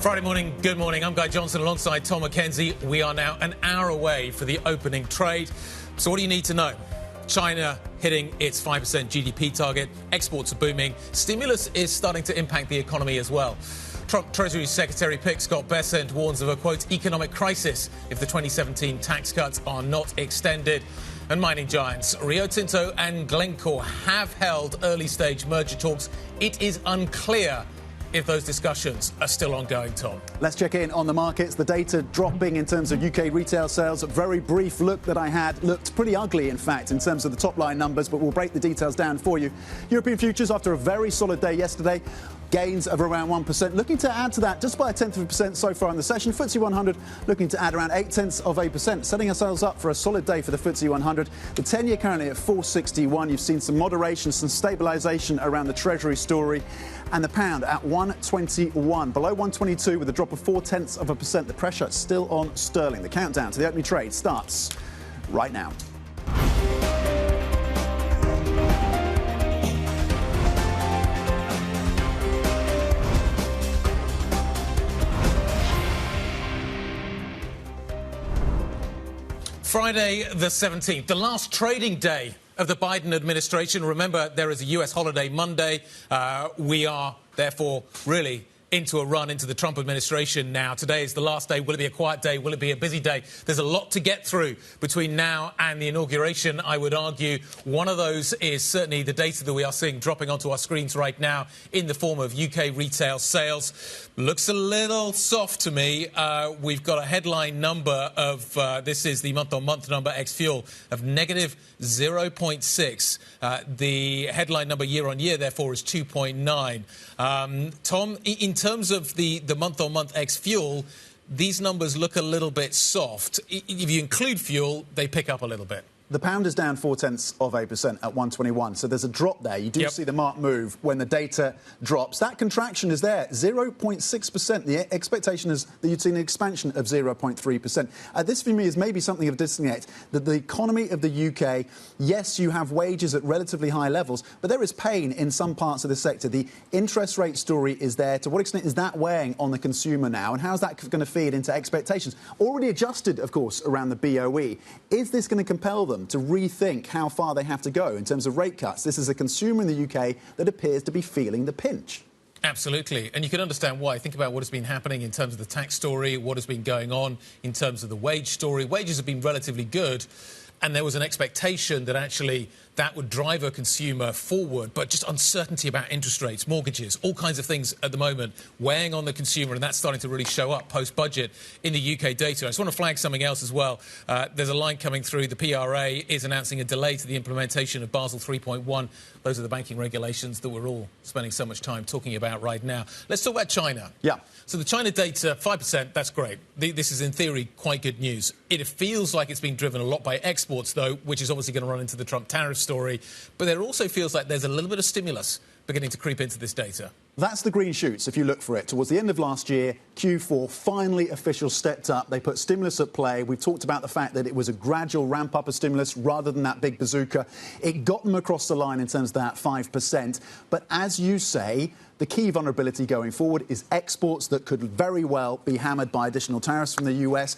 Friday morning, good morning. I'm Guy Johnson alongside Tom Mackenzie. We are now an hour away for the opening trade. So what do you need to know? China hitting its 5% GDP target. Exports are booming. Stimulus is starting to impact the economy as well. Trump Treasury Secretary pick Scott Bessent warns of a, quote, economic crisis if the 2017 tax cuts are not extended. And mining giants Rio Tinto and Glencore have held early-stage merger talks. It is unclear if those discussions are still ongoing, Tom. Let's check in on the markets. The data dropping in terms of UK retail sales. A very brief look that I had looked pretty ugly, in fact, in terms of the top-line numbers, but we'll break the details down for you. European futures, after a very solid day yesterday, gains of around 1%. Looking to add to that just by 0.1% so far in the session. FTSE 100 looking to add around 0.8%, setting ourselves up for a solid day for the FTSE 100. The 10-year currently at 461. You've seen some moderation, some stabilisation around the Treasury story. And the pound at 121, below 122 with a drop of 0.4%. The pressure still on sterling. The countdown to the opening trade starts right now. Friday the 17th, the last trading day of the Biden administration. Remember, there is a US holiday Monday. We are, therefore, really into a run into the Trump administration now. Today is the last day. Will it be a quiet day? Will it be a busy day? There's a lot to get through between now and the inauguration, I would argue. One of those is certainly the data that we are seeing dropping onto our screens right now in the form of UK retail sales. Looks a little soft to me. We've got a headline number of, this is the month-on-month number ex-fuel, of negative 0.6. The headline number year-on-year, therefore, is 2.9. Tom, in terms of the month-on-month ex-fuel, these numbers look a little bit soft. If you include fuel, they pick up a little bit. The pound is down 0.4% at 121, so there's a drop there. You do see the mark move when the data drops. That contraction is there, 0.6%. The expectation is that you'd see an expansion of 0.3%. This, for me, is maybe something of a Designate, that the economy of the UK, yes, you have wages at relatively high levels, but there is pain in some parts of the sector. The interest rate story is there. To what extent is that weighing on the consumer now, and how's that going to feed into expectations? Already adjusted, of course, around the BOE. Is this going to compel them to rethink how far they have to go in terms of rate cuts? This is a consumer in the UK that appears to be feeling the pinch. Absolutely. And you can understand why. Think about what has been happening in terms of the tax story, what has been going on in terms of the wage story. Wages have been relatively good, and there was an expectation that actually that would drive a consumer forward, but just uncertainty about interest rates, mortgages, all kinds of things at the moment weighing on the consumer, and that's starting to really show up post-budget in the UK data. I just want to flag something else as well. There's a line coming through. The PRA is announcing a delay to the implementation of Basel 3.1. Those are the banking regulations that we're all spending so much time talking about right now. Let's talk about China. Yeah. So the China data, 5%, that's great. This is, in theory, quite good news. It feels like it's being driven a lot by exports, though, which is obviously going to run into the Trump tariff story. But there also feels like there's a little bit of stimulus beginning to creep into this data. That's the green shoots, if you look for it. Towards the end of last year, Q4, finally officials stepped up. They put stimulus at play. We've talked about the fact that it was a gradual ramp-up of stimulus rather than that big bazooka. It got them across the line in terms of that 5%. But as you say, the key vulnerability going forward is exports that could very well be hammered by additional tariffs from the US.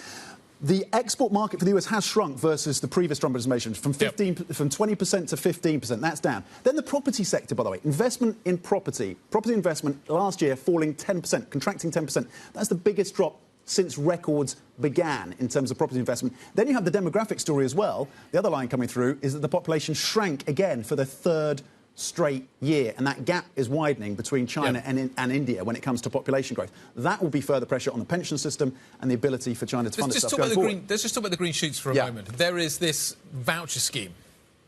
The export market for the US has shrunk versus the previous Trump administration from 20% to 15%. That's down. Then the property sector, by the way, investment in property investment last year falling 10%, contracting 10%. That's the biggest drop since records began in terms of property investment. Then you have the demographic story as well. The other line coming through is that the population shrank again for the third straight year, and that gap is widening between China and India when it comes to population growth. That will be further pressure on the pension system and the ability for China to fund itself going forward. Let's just talk about the green shoots for a moment. There is this voucher scheme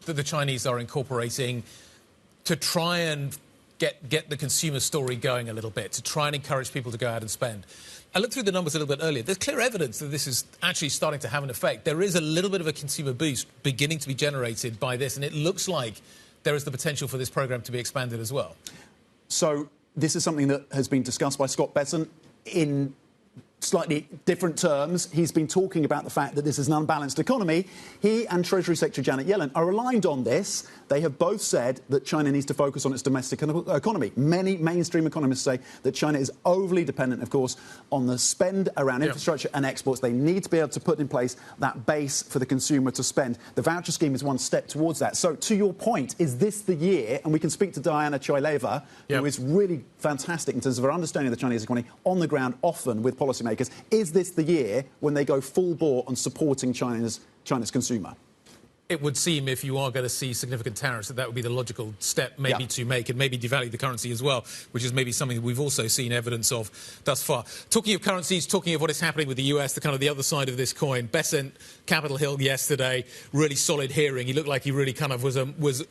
that the Chinese are incorporating to try and get the consumer story going a little bit, to try and encourage people to go out and spend. I looked through the numbers a little bit earlier. There's clear evidence that this is actually starting to have an effect. There is a little bit of a consumer boost beginning to be generated by this, and it looks like there is the potential for this programme to be expanded as well. So this is something that has been discussed by Scott Bessent in slightly different terms. He's been talking about the fact that this is an unbalanced economy. He and Treasury Secretary Janet Yellen are aligned on this. They have both said that China needs to focus on its domestic economy. Many mainstream economists say that China is overly dependent, of course, on the spend around infrastructure and exports. They need to be able to put in place that base for the consumer to spend. The voucher scheme is one step towards that. So, to your point, is this the year, and we can speak to Diana Choyleva, who is really fantastic in terms of her understanding of the Chinese economy, on the ground often with policymakers. Is this the year when they go full bore on supporting China's consumer? It would seem, if you are going to see significant tariffs, that would be the logical step maybe to make, and maybe devalue the currency as well, which is maybe something that we've also seen evidence of thus far. Talking of currencies, talking of what is happening with the US, the kind of the other side of this coin, Bessent, Capitol Hill yesterday, really solid hearing. He looked like he really kind of was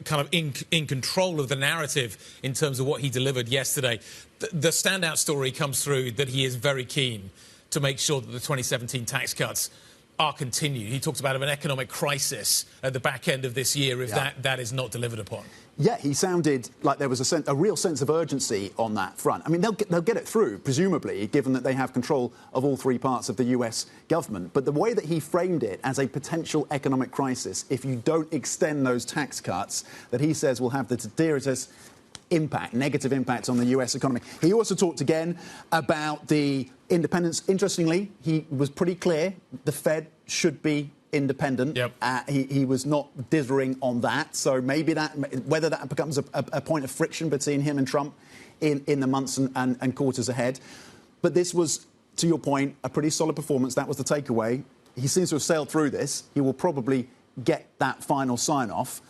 kind of in control of the narrative in terms of what he delivered yesterday. The standout story comes through that he is very keen to make sure that the 2017 tax cuts are continued. He talks about an economic crisis at the back end of this year if that is not delivered upon. Yeah, he sounded like there was a real sense of urgency on that front. I mean, they'll get it through, presumably, given that they have control of all three parts of the US government. But the way that he framed it as a potential economic crisis, if you don't extend those tax cuts, that he says will have the deleterious impact, negative impact on the US economy. He also talked again about the independence. Interestingly, he was pretty clear the Fed should be independent. He was not dithering on that. So maybe whether that becomes a point of friction between him and Trump in the months and quarters ahead. But this was, to your point, a pretty solid performance. That was the takeaway. He seems to have sailed through this. He will probably get that final sign-off.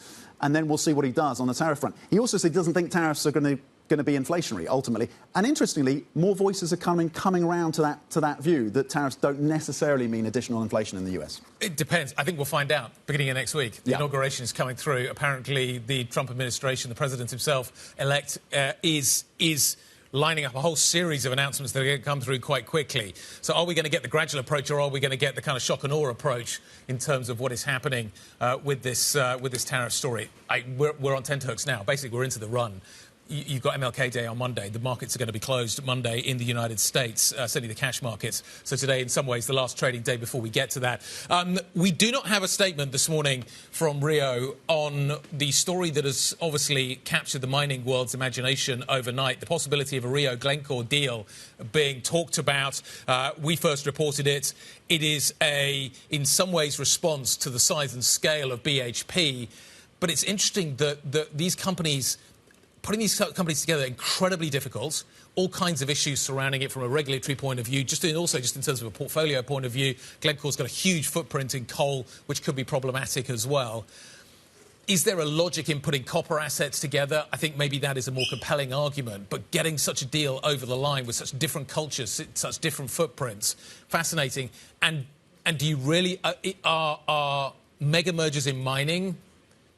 And then we'll see what he does on the tariff front. He also said he doesn't think tariffs are going to be inflationary, ultimately. And interestingly, more voices are coming around to that view, that tariffs don't necessarily mean additional inflation in the US. It depends. I think we'll find out beginning of next week. The inauguration is coming through. Apparently, the Trump administration, the president himself, elect, is lining up a whole series of announcements that are going to come through quite quickly. So are we going to get the gradual approach, or are we going to get the kind of shock and awe approach in terms of what is happening with this tariff story? We're on tenterhooks now. Basically, we're into the run. You've got MLK Day on Monday. The markets are going to be closed Monday in the United States, certainly the cash markets. So today, in some ways, the last trading day before we get to that. We do not have a statement this morning from Rio on the story that has obviously captured the mining world's imagination overnight, the possibility of a Rio-Glencore deal being talked about. We first reported it. It is in some ways, response to the size and scale of BHP. But it's interesting that these companies... Putting these companies together, incredibly difficult. All kinds of issues surrounding it from a regulatory point of view, also in terms of a portfolio point of view. Glencore's got a huge footprint in coal, which could be problematic as well. Is there a logic in putting copper assets together? I think maybe that is a more compelling argument. But getting such a deal over the line with such different cultures, such different footprints, fascinating. And do you really... Are mega mergers in mining,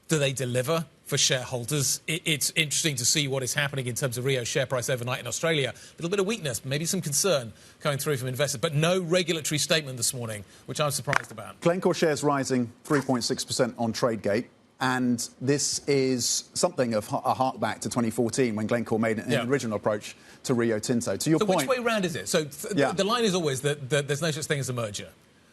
do they deliver for shareholders? It's interesting to see what is happening in terms of Rio's share price overnight in Australia. A little bit of weakness, maybe some concern coming through from investors, but no regulatory statement this morning, which I'm surprised about. Glencore shares rising 3.6% on Tradegate, and this is something of a hark back to 2014 when Glencore made an original approach to Rio Tinto. To your point... which way round is it? So the line is always that there's no such thing as a merger.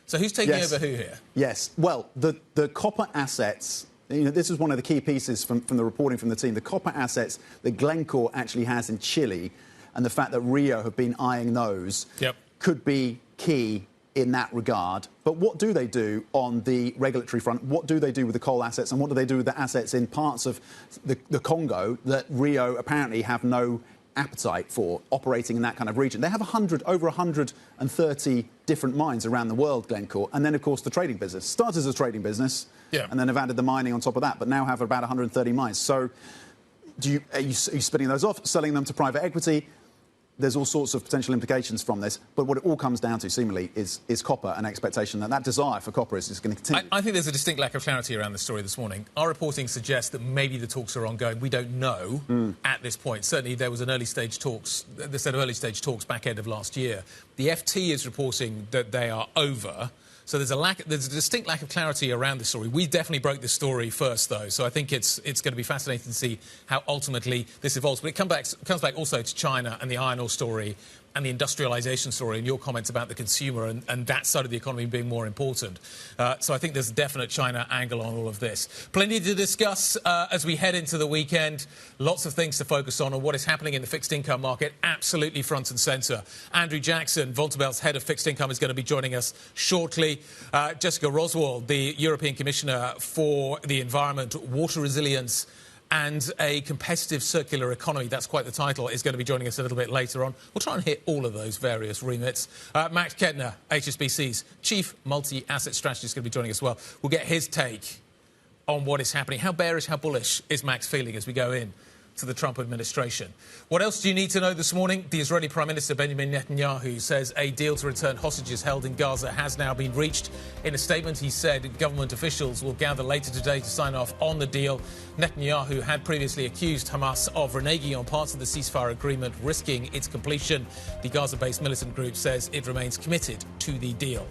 So who's taking over who here? Yes. Well, the copper assets... this is one of the key pieces from the reporting from the team. The copper assets that Glencore actually has in Chile, and the fact that Rio have been eyeing those, could be key in that regard. But what do they do on the regulatory front? What do they do with the coal assets, and what do they do with the assets in parts of the Congo that Rio apparently have no appetite for, operating in that kind of region? They have over 130 different mines around the world, Glencore, and then, of course, the trading business. Started as a trading business, and then have added the mining on top of that, but now have about 130 mines. So are you spinning those off, selling them to private equity? There's all sorts of potential implications from this, but what it all comes down to, seemingly, is copper and expectation that desire for copper is going to continue. I think there's a distinct lack of clarity around the story this morning. Our reporting suggests that maybe the talks are ongoing. We don't know at this point. Certainly, there was an early-stage talks, the set of early-stage talks back end of last year. The FT is reporting that they are over. So there's a distinct lack of clarity around the story. We definitely broke this story first, though, so I think it's going to be fascinating to see how ultimately this evolves. But it comes back also to China and the iron ore story, and the industrialization story and your comments about the consumer and that side of the economy being more important. So I think there's a definite China angle on all of this. Plenty to discuss as we head into the weekend. Lots of things to focus on what is happening in the fixed income market, absolutely front and centre. Andrew Jackson, Vontobel's head of fixed income, is going to be joining us shortly. Jessika Roswall, the European Commissioner for the Environment, Water Resilience and a Competitive Circular Economy, that's quite the title, is going to be joining us a little bit later on. We'll try and hit all of those various remits. Max Kettner, HSBC's Chief Multi-Asset Strategist, is going to be joining us as well. We'll get his take on what is happening. How bearish, how bullish is Max feeling as we go in to the Trump administration? What else do you need to know this morning? The Israeli Prime Minister Benjamin Netanyahu says a deal to return hostages held in Gaza has now been reached. In a statement, he said government officials will gather later today to sign off on the deal. Netanyahu had previously accused Hamas of reneging on parts of the ceasefire agreement, risking its completion. The Gaza-based militant group says it remains committed to the deal.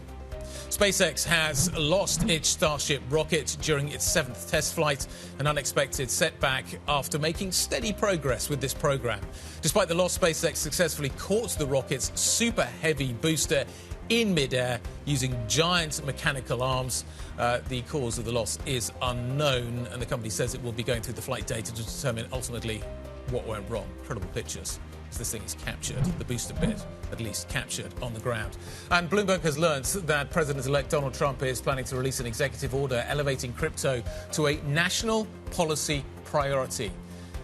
SpaceX has lost its Starship rocket during its 7th test flight, an unexpected setback after making steady progress with this program. Despite the loss, SpaceX successfully caught the rocket's super heavy booster in midair using giant mechanical arms. The cause of the loss is unknown, and the company says it will be going through the flight data to determine ultimately what went wrong. Incredible pictures. This thing is captured, the booster bit at least captured on the ground. And Bloomberg has learnt that President-elect Donald Trump is planning to release an executive order elevating crypto to a national policy priority.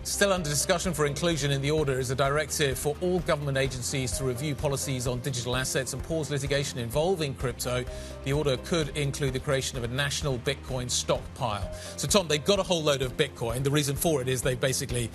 Still under discussion for inclusion in the order is a directive for all government agencies to review policies on digital assets and pause litigation involving crypto. The order could include the creation of a national Bitcoin stockpile. So, Tom, they've got a whole load of Bitcoin. The reason for it is they've basically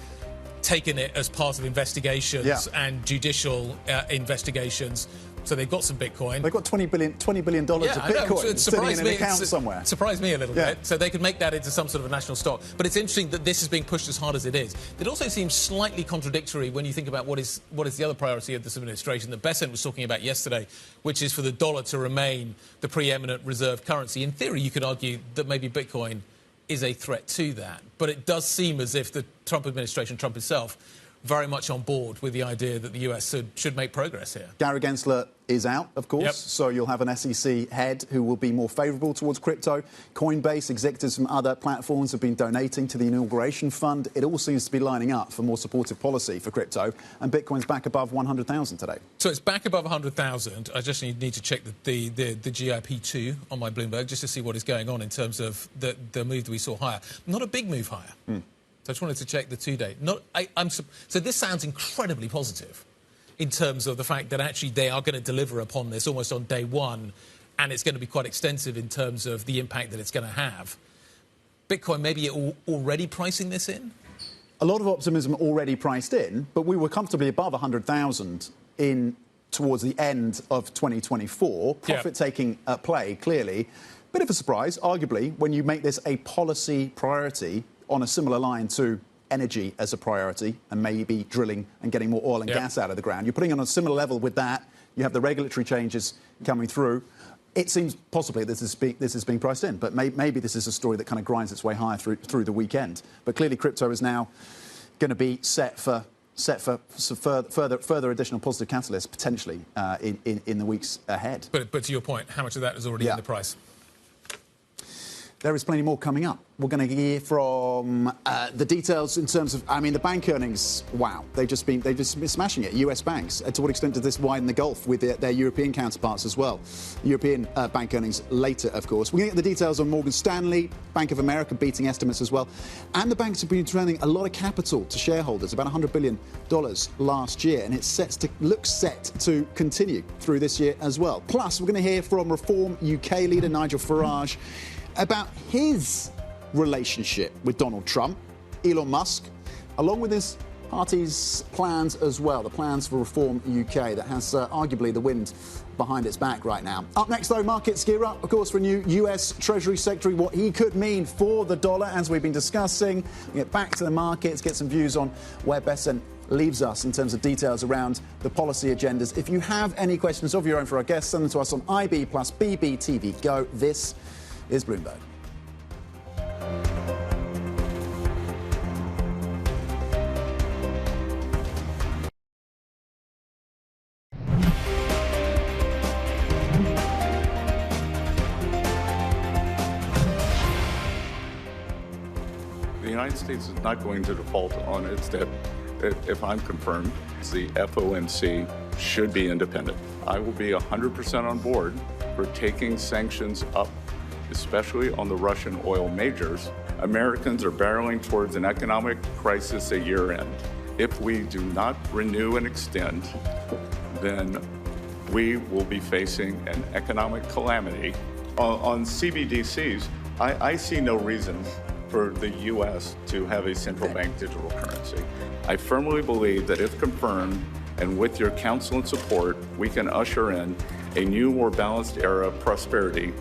taken it as part of investigations and judicial investigations. So they've got some Bitcoin. They've got $20 billion of Bitcoin sitting in an account somewhere. Surprised me a little bit. So they could make that into some sort of a national stock. But it's interesting that this is being pushed as hard as it is. It also seems slightly contradictory when you think about what is the other priority of this administration that Bessent was talking about yesterday, which is for the dollar to remain the preeminent reserve currency. In theory, you could argue that maybe Bitcoin is a threat to that. But it does seem as if the Trump administration, Trump himself, very much on board with the idea that the US should make progress here. Gary Gensler is out, of course, so you'll have an SEC head who will be more favourable towards crypto. Coinbase, executives from other platforms have been donating to the inauguration fund. It all seems to be lining up for more supportive policy for crypto, and Bitcoin's back above 100,000 today. So it's back above 100,000. I just need to check the GIP2 on my Bloomberg just to see what is going on in terms of the move that we saw higher. Not a big move higher. So I just wanted to check the 2-day. So this sounds incredibly positive in terms of the fact that actually they are going to deliver upon this almost on day one, and it's going to be quite extensive in terms of the impact that it's going to have. Bitcoin, maybe already pricing this in? A lot of optimism already priced in, but we were comfortably above 100,000 towards the end of 2024. Profit taking at play, clearly. Bit of a surprise, arguably, when you make this a policy priority on a similar line to energy as a priority and maybe drilling and getting more oil and gas out of the ground. You're putting on a similar level with that. You have the regulatory changes coming through. It seems possibly this is being priced in, but maybe this is a story that kind of grinds its way higher through the weekend. But clearly crypto is now going to be set for some further additional positive catalysts potentially in the weeks ahead. But to your point, how much of that is already in the price? There is plenty more coming up. We're going to hear from the details in terms of, the bank earnings. Wow, they've just been smashing it. US banks. To what extent does this widen the gulf with their European counterparts as well? European bank earnings later, of course. We're going to get the details on Morgan Stanley, Bank of America beating estimates as well. And the banks have been returning a lot of capital to shareholders, about $100 billion last year, and it looks set to continue through this year as well. Plus, we're going to hear from Reform UK leader Nigel Farage about his relationship with Donald Trump, Elon Musk, along with his party's plans as well, the plans for Reform UK that has arguably the wind behind its back right now. Up next, though, markets gear up, of course, for a new US Treasury Secretary, what he could mean for the dollar, as we've been discussing. We get back to the markets, get some views on where Bessent leaves us in terms of details around the policy agendas. If you have any questions of your own for our guests, send them to us on IB plus BBTV Go. This is Bloomberg. United States is not going to default on its debt. If I'm confirmed, the FOMC should be independent. I will be 100% on board for taking sanctions up, especially on the Russian oil majors. Americans are barreling towards an economic crisis at year end. If we do not renew and extend, then we will be facing an economic calamity. On CBDCs, I see no reason for the U.S. to have a central bank digital currency. I firmly believe that if confirmed and with your counsel and support, we can usher in a new, more balanced era of prosperity.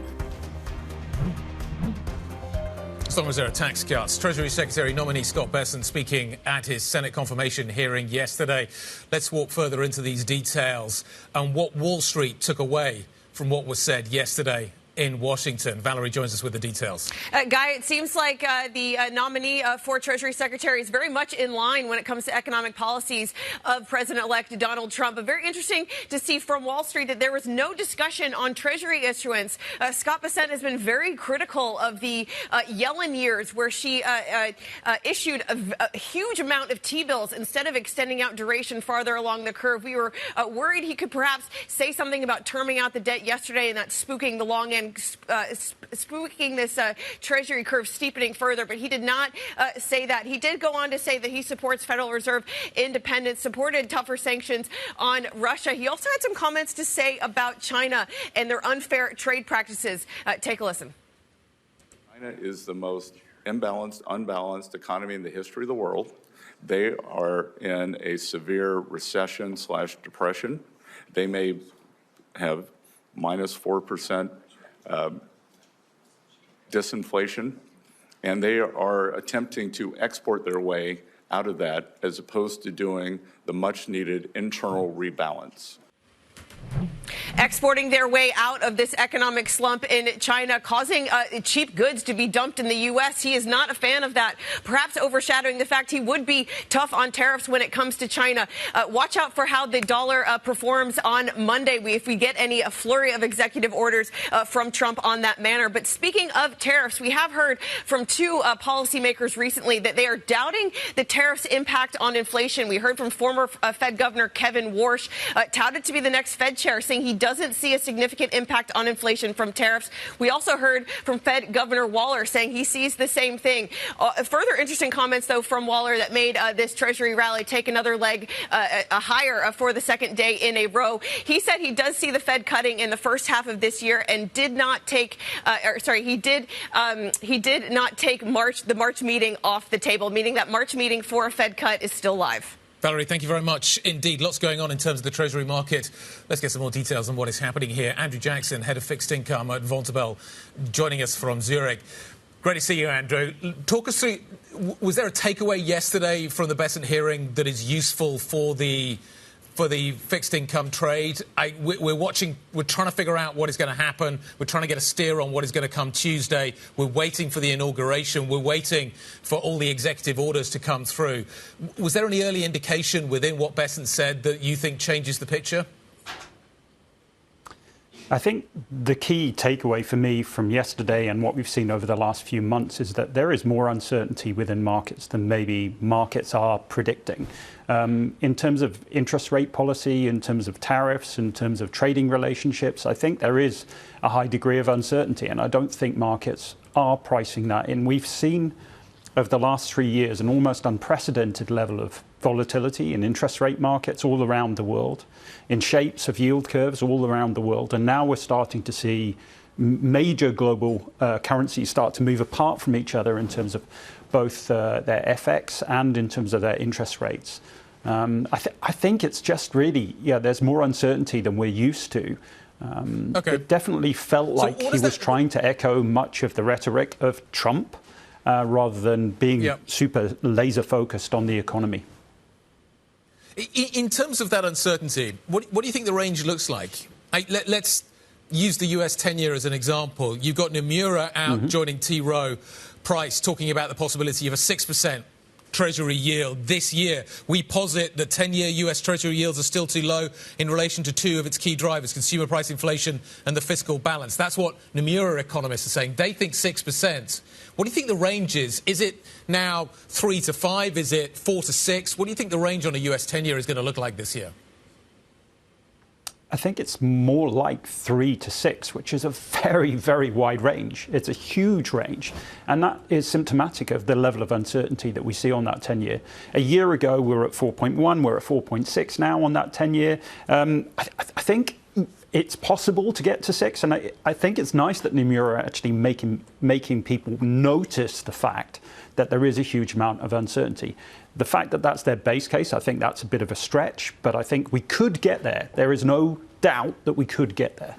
As long as there are tax cuts. Treasury Secretary nominee Scott Bessent speaking at his Senate confirmation hearing yesterday. Let's walk further into these details and what Wall Street took away from what was said yesterday in Washington. Valerie joins us with the details. Guy, it seems like the nominee for Treasury Secretary is very much in line when it comes to economic policies of President-elect Donald Trump. But very interesting to see from Wall Street that there was no discussion on Treasury issuance. Scott Bessent has been very critical of the Yellen years, where she issued a huge amount of T-bills instead of extending out duration farther along the curve. We were worried he could perhaps say something about terming out the debt yesterday, and that's spooking the long end, spooking this Treasury curve steepening further, but he did not say that. He did go on to say that he supports Federal Reserve independence, supported tougher sanctions on Russia. He also had some comments to say about China and their unfair trade practices. Take a listen. China is the most imbalanced, unbalanced economy in the history of the world. They are in a severe recession/depression. They may have -4% disinflation, and they are attempting to export their way out of that as opposed to doing the much-needed internal rebalance. Exporting their way out of this economic slump in China, causing cheap goods to be dumped in the U.S. He is not a fan of that, perhaps overshadowing the fact he would be tough on tariffs when it comes to China. Watch out for how the dollar performs on Monday if we get any flurry of executive orders from Trump on that manner. But speaking of tariffs, we have heard from two policymakers recently that they are doubting the tariffs' impact on inflation. We heard from former Fed Governor Kevin Warsh, touted to be the next Fed chair, saying he doesn't see a significant impact on inflation from tariffs. We also heard from Fed Governor Waller saying he sees the same thing. Further interesting comments, though, from Waller that made this Treasury rally take another leg higher for the second day in a row. He said he does see the Fed cutting in the first half of this year and did not take, he did not take the March meeting off the table, meaning that March meeting for a Fed cut is still live. Valerie, thank you very much indeed. Lots going on in terms of the Treasury market. Let's get some more details on what is happening here. Andrew Jackson, head of fixed income at Vontobel, joining us from Zurich. Great to see you, Andrew. Talk us through, was there a takeaway yesterday from the Bessent hearing that is useful for the fixed income trade? We're trying to figure out what is going to happen. We're trying to get a steer on what is going to come Tuesday. We're waiting for the inauguration. We're waiting for all the executive orders to come through. Was there any early indication within what Bessent said that you think changes the picture? I think the key takeaway for me from yesterday and what we've seen over the last few months is that there is more uncertainty within markets than maybe markets are predicting. In terms of interest rate policy, in terms of tariffs, in terms of trading relationships, I think there is a high degree of uncertainty, and I don't think markets are pricing that in. We've seen over the last 3 years an almost unprecedented level of volatility in interest rate markets all around the world, in shapes of yield curves all around the world. And now we're starting to see major global currencies start to move apart from each other in terms of both their FX and in terms of their interest rates. I think it's just really, there's more uncertainty than we're used to. It definitely felt like he was trying to echo much of the rhetoric of Trump rather than being super laser focused on the economy. In terms of that uncertainty, what do you think the range looks like? Let's use the US 10-year as an example. You've got Nomura out joining T. Rowe Price talking about the possibility of a 6% Treasury yield this year. We posit that 10-year US Treasury yields are still too low in relation to two of its key drivers, consumer price inflation and the fiscal balance. That's what Nomura economists are saying. They think 6%. What do you think the range is? Is it now 3 to 5? Is it 4 to 6? What do you think the range on a US 10-year is going to look like this year? I think it's more like 3 to 6, which is a very, very wide range. It's a huge range. And that is symptomatic of the level of uncertainty that we see on that 10-year. A year ago, we were at 4.1. We're at 4.6 now on that 10-year. I think it's possible to get to 6. And I think it's nice that Nomura are actually making people notice the fact that there is a huge amount of uncertainty. The fact that that's their base case, I think that's a bit of a stretch, but I think we could get there. There is no doubt that we could get there.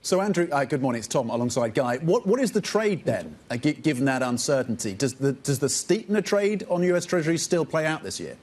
So, Andrew, good morning. It's Tom alongside Guy. What is the trade then, given that uncertainty? Does the steepener trade on US Treasuries still play out this year?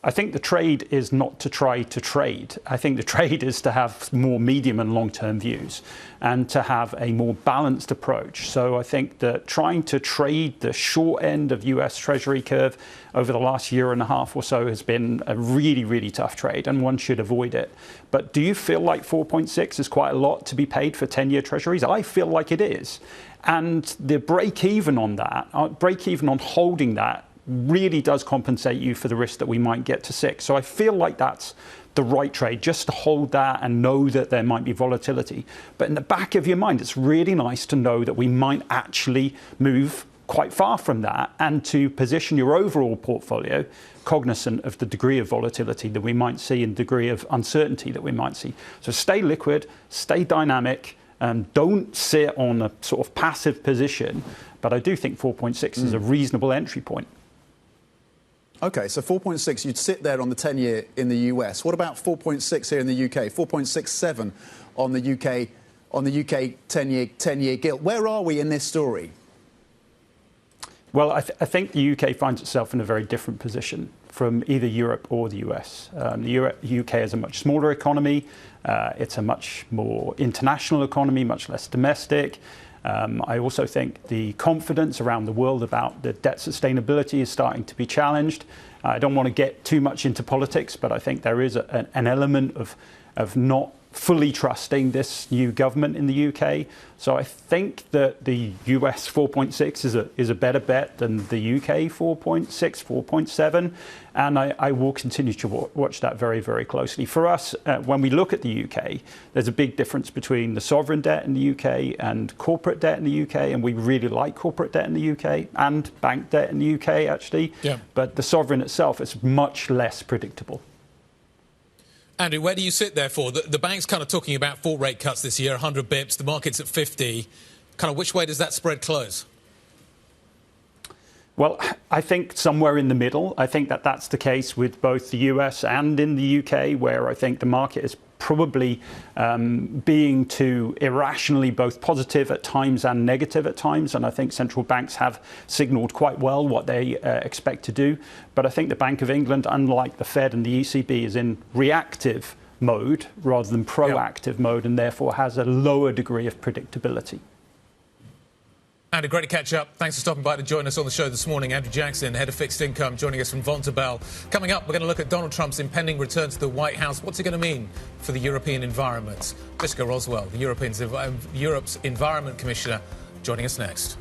I think the trade is not to try to trade. I think the trade is to have more medium and long-term views and to have a more balanced approach. So I think that trying to trade the short end of US Treasury curve over the last year and a half or so has been a really, really tough trade, and one should avoid it. But do you feel like 4.6 is quite a lot to be paid for 10-year Treasuries? I feel like it is. And the break-even on that, break-even on holding that, really does compensate you for the risk that we might get to 6. So I feel like that's the right trade, just to hold that and know that there might be volatility. But in the back of your mind, it's really nice to know that we might actually move quite far from that, and to position your overall portfolio cognizant of the degree of volatility that we might see and degree of uncertainty that we might see. So stay liquid, stay dynamic, and don't sit on a sort of passive position. But I do think 4.6 is a reasonable entry point. OK, so 4.6, you'd sit there on the 10-year in the US. What about 4.6 here in the UK? 4.67 on the UK 10-year gilt. Where are we in this story? Well, I think the UK finds itself in a very different position from either Europe or the US. The UK is a much smaller economy. It's a much more international economy, much less domestic. I also think the confidence around the world about the debt sustainability is starting to be challenged. I don't want to get too much into politics, but I think there is an element of not fully trusting this new government in the UK. So I think that the US 4.6 is a better bet than the UK 4.6, 4.7. And I will continue to watch that very, very closely. For us, when we look at the UK, there's a big difference between the sovereign debt in the UK and corporate debt in the UK. And we really like corporate debt in the UK and bank debt in the UK, actually. Yeah. But the sovereign itself is much less predictable. Andrew, where do you sit, therefore? The bank's kind of talking about 4 rate cuts this year, 100 bips. The market's at 50. Kind of which way does that spread close? Well, I think somewhere in the middle. I think that that's the case with both the US and in the UK, where I think the market is probably being too irrationally both positive at times and negative at times. And I think central banks have signalled quite well what they expect to do. But I think the Bank of England, unlike the Fed and the ECB, is in reactive mode rather than proactive mode, and therefore has a lower degree of predictability. Andrew, great to catch up. Thanks for stopping by to join us on the show this morning. Andrew Jackson, head of fixed income, joining us from Vontobel. Coming up, we're going to look at Donald Trump's impending return to the White House. What's it going to mean for the European environment? Jessika Roswall, the Europe's Environment Commissioner, joining us next.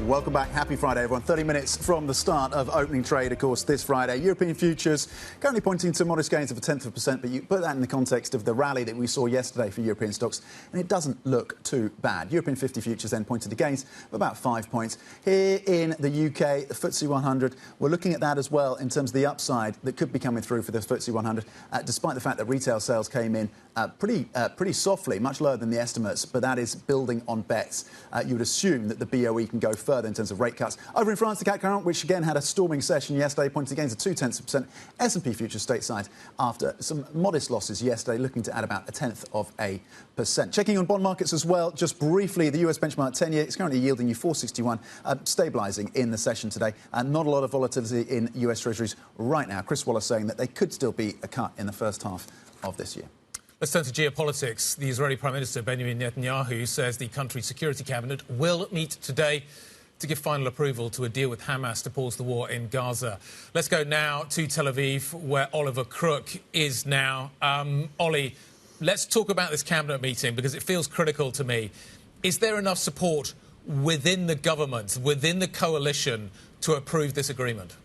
Welcome back. Happy Friday, everyone. 30 minutes from the start of opening trade, of course, this Friday. European futures currently pointing to modest gains of 0.1%, but you put that in the context of the rally that we saw yesterday for European stocks, and it doesn't look too bad. European 50 futures then pointed to gains of about 5 points. Here in the UK, the FTSE 100, we're looking at that as well in terms of the upside that could be coming through for the FTSE 100, despite the fact that retail sales came in pretty softly, much lower than the estimates, but that is building on bets. You would assume that the BOE can go further in terms of rate cuts. Over in France, the CAC 40, which again had a storming session yesterday, pointed against a 0.2%. S&P futures stateside after some modest losses yesterday, looking to add about 0.1%. Checking on bond markets as well, just briefly, the US benchmark 10-year is currently yielding you 461, stabilising in the session today. Not a lot of volatility in US Treasuries right now. Chris Waller saying that they could still be a cut in the first half of this year. Let's turn to geopolitics. The Israeli Prime Minister Benjamin Netanyahu says the country's security cabinet will meet today to give final approval to a deal with Hamas to pause the war in Gaza. Let's go now to Tel Aviv, where Oliver Crook is now. Ollie, let's talk about this cabinet meeting because it feels critical to me. Is there enough support within the government, within the coalition, to approve this agreement?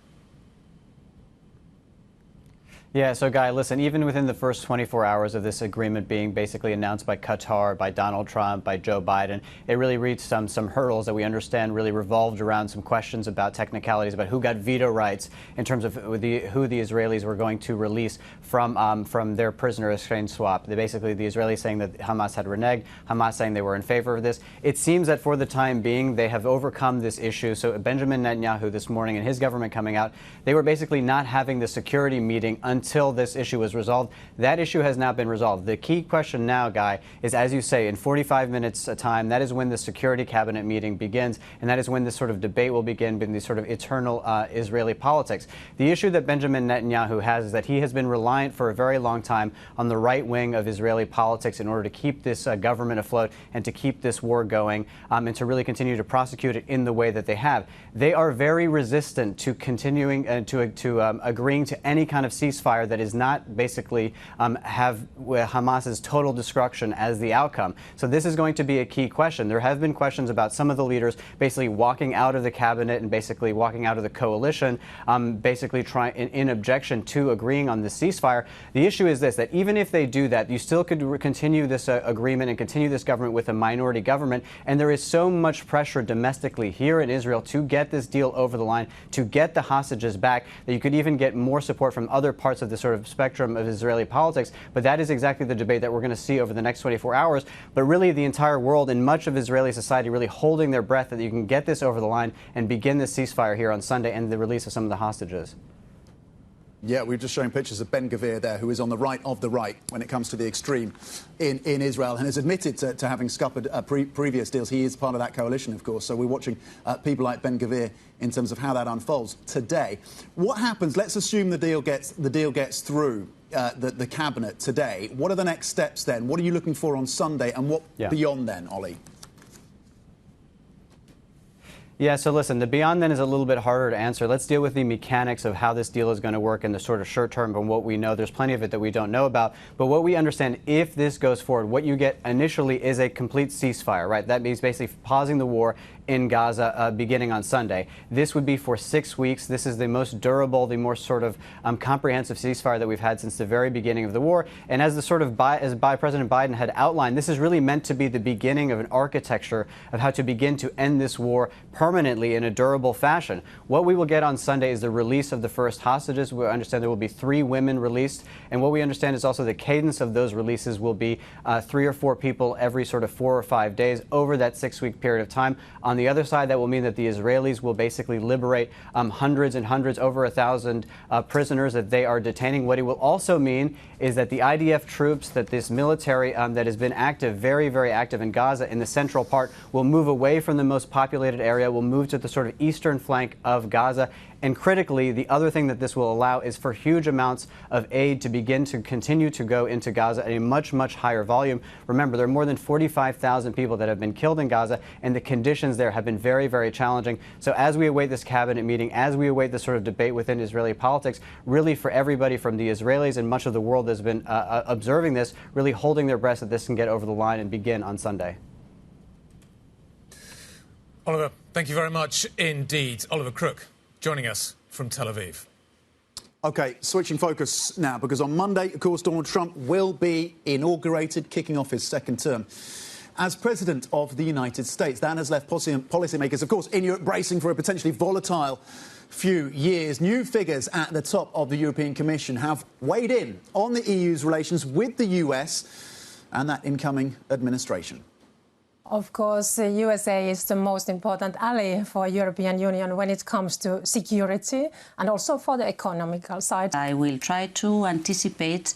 Yeah, so Guy, listen, even within the first 24 hours of this agreement being basically announced by Qatar, by Donald Trump, by Joe Biden, it really reached some hurdles that we understand really revolved around some questions about technicalities, about who got veto rights in terms of who the Israelis were going to release from their prisoner exchange swap. Basically, the Israelis saying that Hamas had reneged, Hamas saying they were in favor of this. It seems that for the time being, they have overcome this issue. So Benjamin Netanyahu this morning and his government coming out, they were basically not having the security meeting until this issue was resolved. That issue has now been resolved. The key question now, Guy, is, as you say, in 45 minutes time, that is when the security cabinet meeting begins, and that is when this sort of debate will begin in the sort of eternal Israeli politics. The issue that Benjamin Netanyahu has is that he has been reliant for a very long time on the right wing of Israeli politics in order to keep this government afloat and to keep this war going and to really continue to prosecute it in the way that they have. They are very resistant to continuing to agreeing to any kind of ceasefire that is not basically have Hamas's total destruction as the outcome. So this is going to be a key question. There have been questions about some of the leaders basically walking out of the cabinet and basically walking out of the coalition, basically trying in objection to agreeing on the ceasefire. The issue is this, that even if they do that, you still could continue this agreement and continue this government with a minority government. And there is so much pressure domestically here in Israel to get this deal over the line, to get the hostages back, that you could even get more support from other parts of the sort of spectrum of Israeli politics. But that is exactly the debate that we're going to see over the next 24 hours. But really the entire world and much of Israeli society really holding their breath that you can get this over the line and begin this ceasefire here on Sunday and the release of some of the hostages. Yeah, we've just shown pictures of Ben Gvir there, who is on the right of the right when it comes to the extreme in Israel and has admitted to having scuppered previous deals. He is part of that coalition, of course. So we're watching people like Ben Gvir in terms of how that unfolds today. What happens? Let's assume the deal gets through the cabinet today. What are the next steps then? What are you looking for on Sunday, and what beyond then, Ollie? Yeah, so listen, the beyond then is a little bit harder to answer. Let's deal with the mechanics of how this deal is going to work in the sort of short term and what we know. There's plenty of it that we don't know about. But what we understand, if this goes forward, what you get initially is a complete ceasefire, right? That means basically pausing the war in Gaza beginning on Sunday. This would be for 6 weeks. This is the most durable, the more sort of comprehensive ceasefire that we've had since the very beginning of the war. And as the sort of as President Biden had outlined, this is really meant to be the beginning of an architecture of how to begin to end this war permanently in a durable fashion. What we will get on Sunday is the release of the first hostages. We understand there will be 3 women released. And what we understand is also the cadence of those releases will be 3 or 4 people every sort of 4 or 5 days over that 6-week period of time. On the other side, that will mean that the Israelis will basically liberate hundreds and hundreds, over 1,000 prisoners that they are detaining. What it will also mean is that the IDF troops, that this military that has been active, very, very active in Gaza in the central part, will move away from the most populated area, will move to the sort of eastern flank of Gaza. And critically, the other thing that this will allow is for huge amounts of aid to begin to continue to go into Gaza at a much, much higher volume. Remember, there are more than 45,000 people that have been killed in Gaza, and the conditions there have been very, very challenging. So as we await this cabinet meeting, as we await this sort of debate within Israeli politics, really for everybody from the Israelis and much of the world that's been observing this, really holding their breath that this can get over the line and begin on Sunday. Oliver, thank you very much indeed. Oliver Crook joining us from Tel Aviv. OK, switching focus now, because on Monday, of course, Donald Trump will be inaugurated, kicking off his second term as President of the United States. That has left policymakers, of course, in Europe bracing for a potentially volatile few years. New figures at the top of the European Commission have weighed in on the EU's relations with the US and that incoming administration. Of course, the USA is the most important ally for European Union when it comes to security and also for the economical side. I will try to anticipate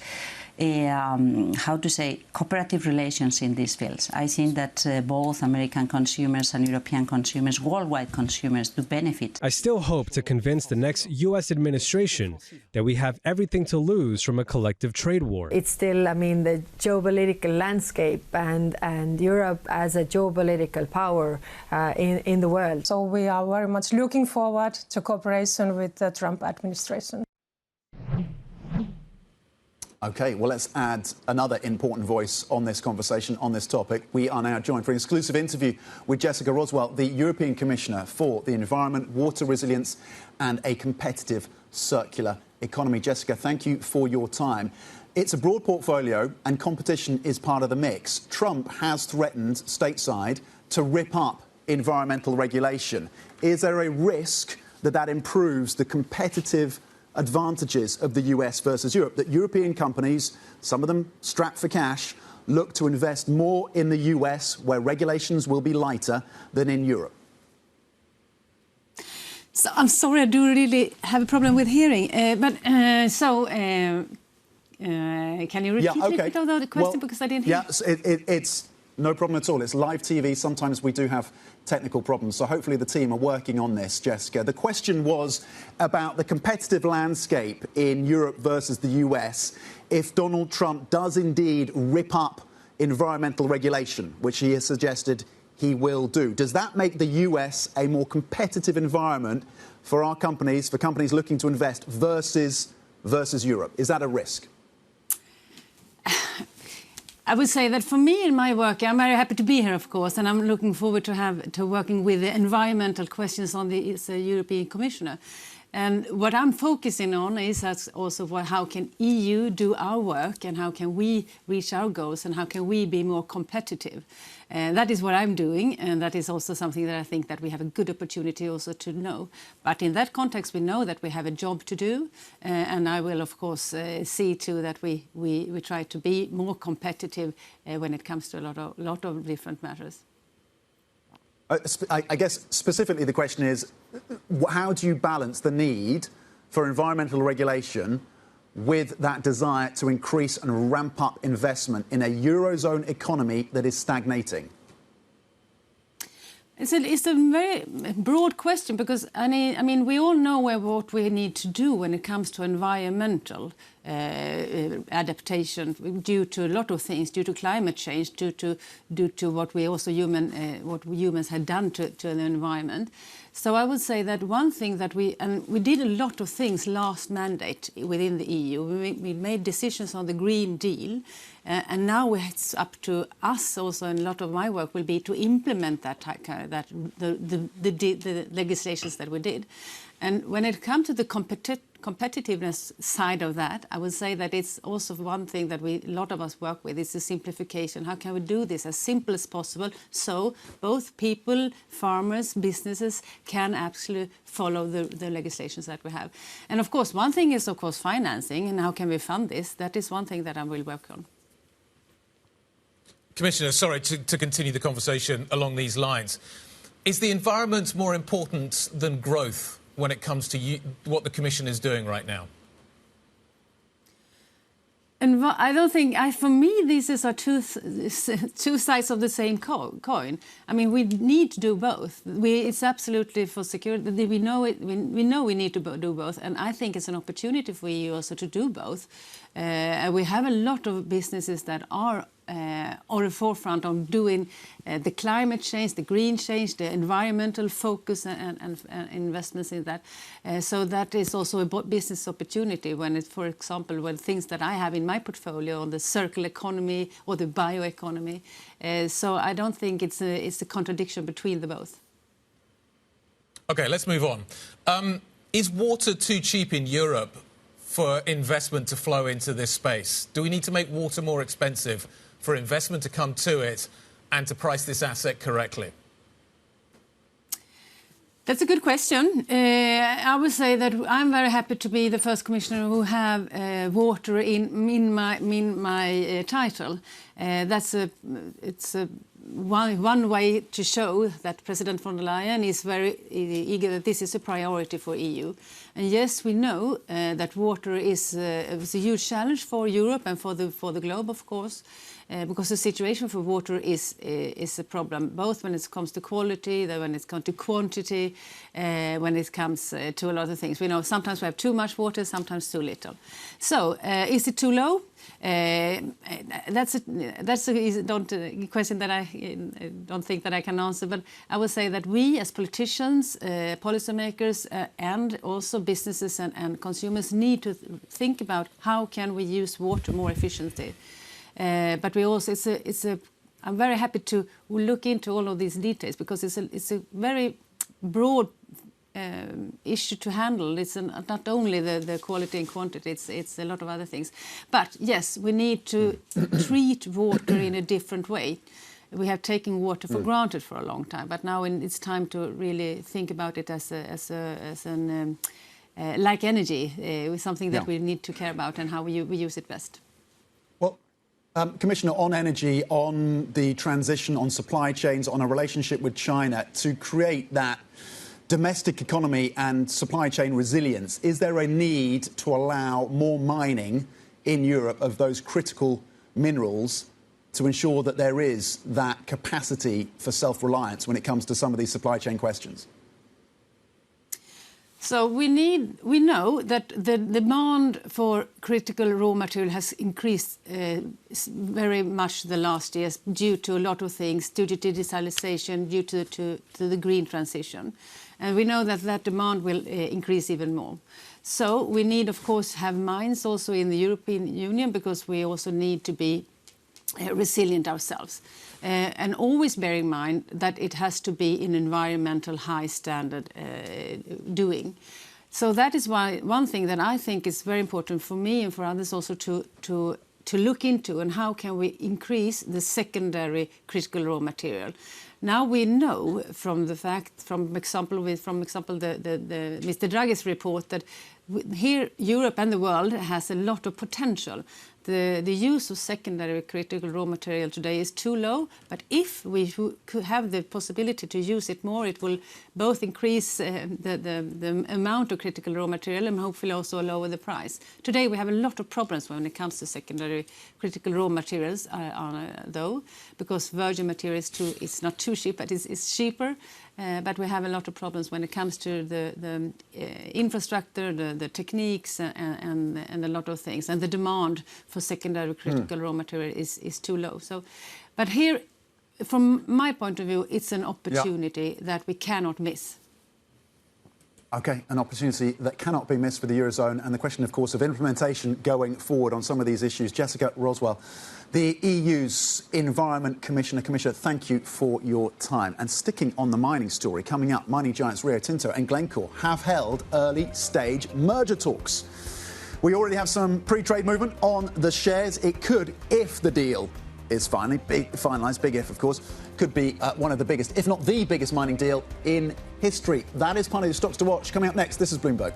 cooperative relations in these fields. I think that both American consumers and European consumers, worldwide consumers, do benefit. I still hope to convince the next U.S. administration that we have everything to lose from a collective trade war. It's still, the geopolitical landscape and Europe as a geopolitical power in the world. So we are very much looking forward to cooperation with the Trump administration. OK, well, let's add another important voice on this conversation, on this topic. We are now joined for an exclusive interview with Jessika Roswall, the European Commissioner for the Environment, Water Resilience and a Competitive Circular Economy. Jessika, thank you for your time. It's a broad portfolio and competition is part of the mix. Trump has threatened stateside to rip up environmental regulation. Is there a risk that that improves the competitive advantages of the US versus Europe, that European companies, some of them strapped for cash, look to invest more in the US where regulations will be lighter than in Europe? So, I'm sorry, I do really have a problem with hearing. Can you repeat a little bit of the question, because I didn't hear? Yes, it's no problem at all. It's live TV. Sometimes we do have technical problems, so hopefully the team are working on this, Jessika. The question was about the competitive landscape in Europe versus the US if Donald Trump does indeed rip up environmental regulation, which he has suggested he will do. Does that make the US a more competitive environment for our companies, for companies looking to invest versus Europe? Is that a risk? I would say that for me in my work, I'm very happy to be here, of course, and I'm looking forward to working with the environmental questions on the European Commissioner. And what I'm focusing on is also how can EU do our work and how can we reach our goals and how can we be more competitive. That is what I'm doing, and that is also something that I think that we have a good opportunity also to know. But in that context, we know that we have a job to do, and I will, of course, see to that we try to be more competitive when it comes to a lot of different matters. I guess specifically the question is, how do you balance the need for environmental regulation with that desire to increase and ramp up investment in a Eurozone economy that is stagnating? It's a very broad question because, we all know what we need to do when it comes to environmental adaptation due to a lot of things, due to climate change, due to what humans had done to the environment. So I would say that one thing that we did a lot of things last mandate within the EU. We made decisions on the Green Deal, and now it's up to us also, and a lot of my work will be to implement the legislations that we did. And when it comes to the competitiveness side of that, I would say that it's also one thing that a lot of us work with is the simplification. How can we do this as simple as possible so both people, farmers, businesses can actually follow the legislations that we have? And of course, one thing is, of course, financing and how can we fund this? That is one thing that I will work on. Commissioner, sorry to continue the conversation along these lines. Is the environment more important than growth when it comes to what the Commission is doing right now? And I don't think, for me, these are two sides of the same coin. We need to do both. It's absolutely for security. We know it. We know we need to do both, and I think it's an opportunity for EU also to do both. We have a lot of businesses that are on the forefront on doing the climate change, the green change, the environmental focus and investments in that. So that is also a business opportunity when it's, for example, when things that I have in my portfolio on the circular economy or the bioeconomy. So I don't think it's a contradiction between the both. OK, let's move on. Is water too cheap in Europe for investment to flow into this space? Do we need to make water more expensive for investment to come to it and to price this asset correctly? That's a good question. I would say that I'm very happy to be the first commissioner who have water in my title. It's one way to show that President von der Leyen is very eager that this is a priority for EU. And yes, we know that water is a huge challenge for Europe and for the globe, of course. Because the situation for water is a problem, both when it comes to quality, when it comes to quantity, when it comes to a lot of things. We know sometimes we have too much water, sometimes too little. So, is it too low? That's a question that I don't think that I can answer. But I would say that we, as politicians, policymakers, and also businesses and consumers, need to think about how can we use water more efficiently. But we also, I'm very happy to look into all of these details because it's a very broad issue to handle. It's not only the quality and quantity, it's a lot of other things. But yes, we need to treat water in a different way. We have taken water for granted for a long time, but now it's time to really think about it as like energy, with something that we need to care about and how we use it best. Commissioner, on energy, on the transition, on supply chains, on a relationship with China, to create that domestic economy and supply chain resilience, is there a need to allow more mining in Europe of those critical minerals to ensure that there is that capacity for self-reliance when it comes to some of these supply chain questions? So we know that the demand for critical raw material has increased very much the last years due to a lot of things, due to digitalization, due to the green transition. And we know that demand will increase even more. So we need, of course, have mines also in the European Union because we also need to be resilient ourselves. And always bear in mind that it has to be an environmental high standard doing. So that is why one thing that I think is very important for me and for others also to look into, and how can we increase the secondary critical raw material. Now we know from example the Mr. Draghi's report that here Europe and the world has a lot of potential. The use of secondary critical raw material today is too low, but if we could have the possibility to use it more, it will both increase the amount of critical raw material and hopefully also lower the price. Today we have a lot of problems when it comes to secondary critical raw materials, though, because virgin material is not too cheap, but it's cheaper. But we have a lot of problems when it comes to the infrastructure, the techniques, and a lot of things. And the demand for secondary critical raw material is too low. So, but here, from my point of view, it's an opportunity that we cannot miss. OK, an opportunity that cannot be missed for the Eurozone, and the question, of course, of implementation going forward on some of these issues. Jessika, Roswall, the EU's Environment Commissioner, thank you for your time. And sticking on the mining story, coming up, mining giants Rio Tinto and Glencore have held early-stage merger talks. We already have some pre-trade movement on the shares. It could, if the deal is finally finalised, big if, of course, could be one of the biggest, if not the biggest mining deal in history. That is part of the stocks to watch. Coming up next, this is Bloomberg.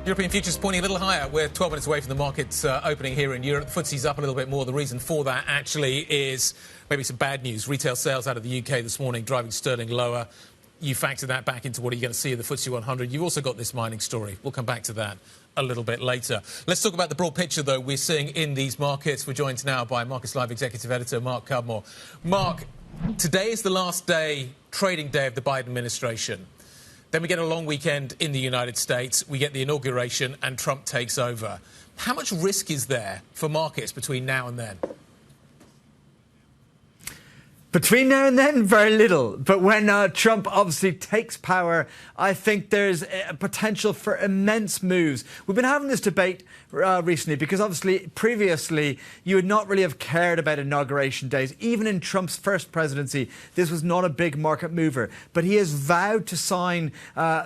European futures pointing a little higher. We're 12 minutes away from the markets opening here in Europe. The FTSE's up a little bit more. The reason for that actually is maybe some bad news. Retail sales out of the UK this morning driving sterling lower. You factor that back into what are you going to see in the FTSE 100. You've also got this mining story. We'll come back to that a little bit later. Let's talk about the broad picture, though, we're seeing in these markets. We're joined now by Markets Live Executive Editor Mark Cudmore. Mark, today is the last trading day of the Biden administration. Then we get a long weekend in the United States. We get the inauguration and Trump takes over. How much risk is there for markets between now and then? Between now and then, very little. But when Trump obviously takes power, I think there's a potential for immense moves. We've been having this debate recently because obviously previously you would not really have cared about inauguration days. Even in Trump's first presidency, this was not a big market mover. But he has vowed to sign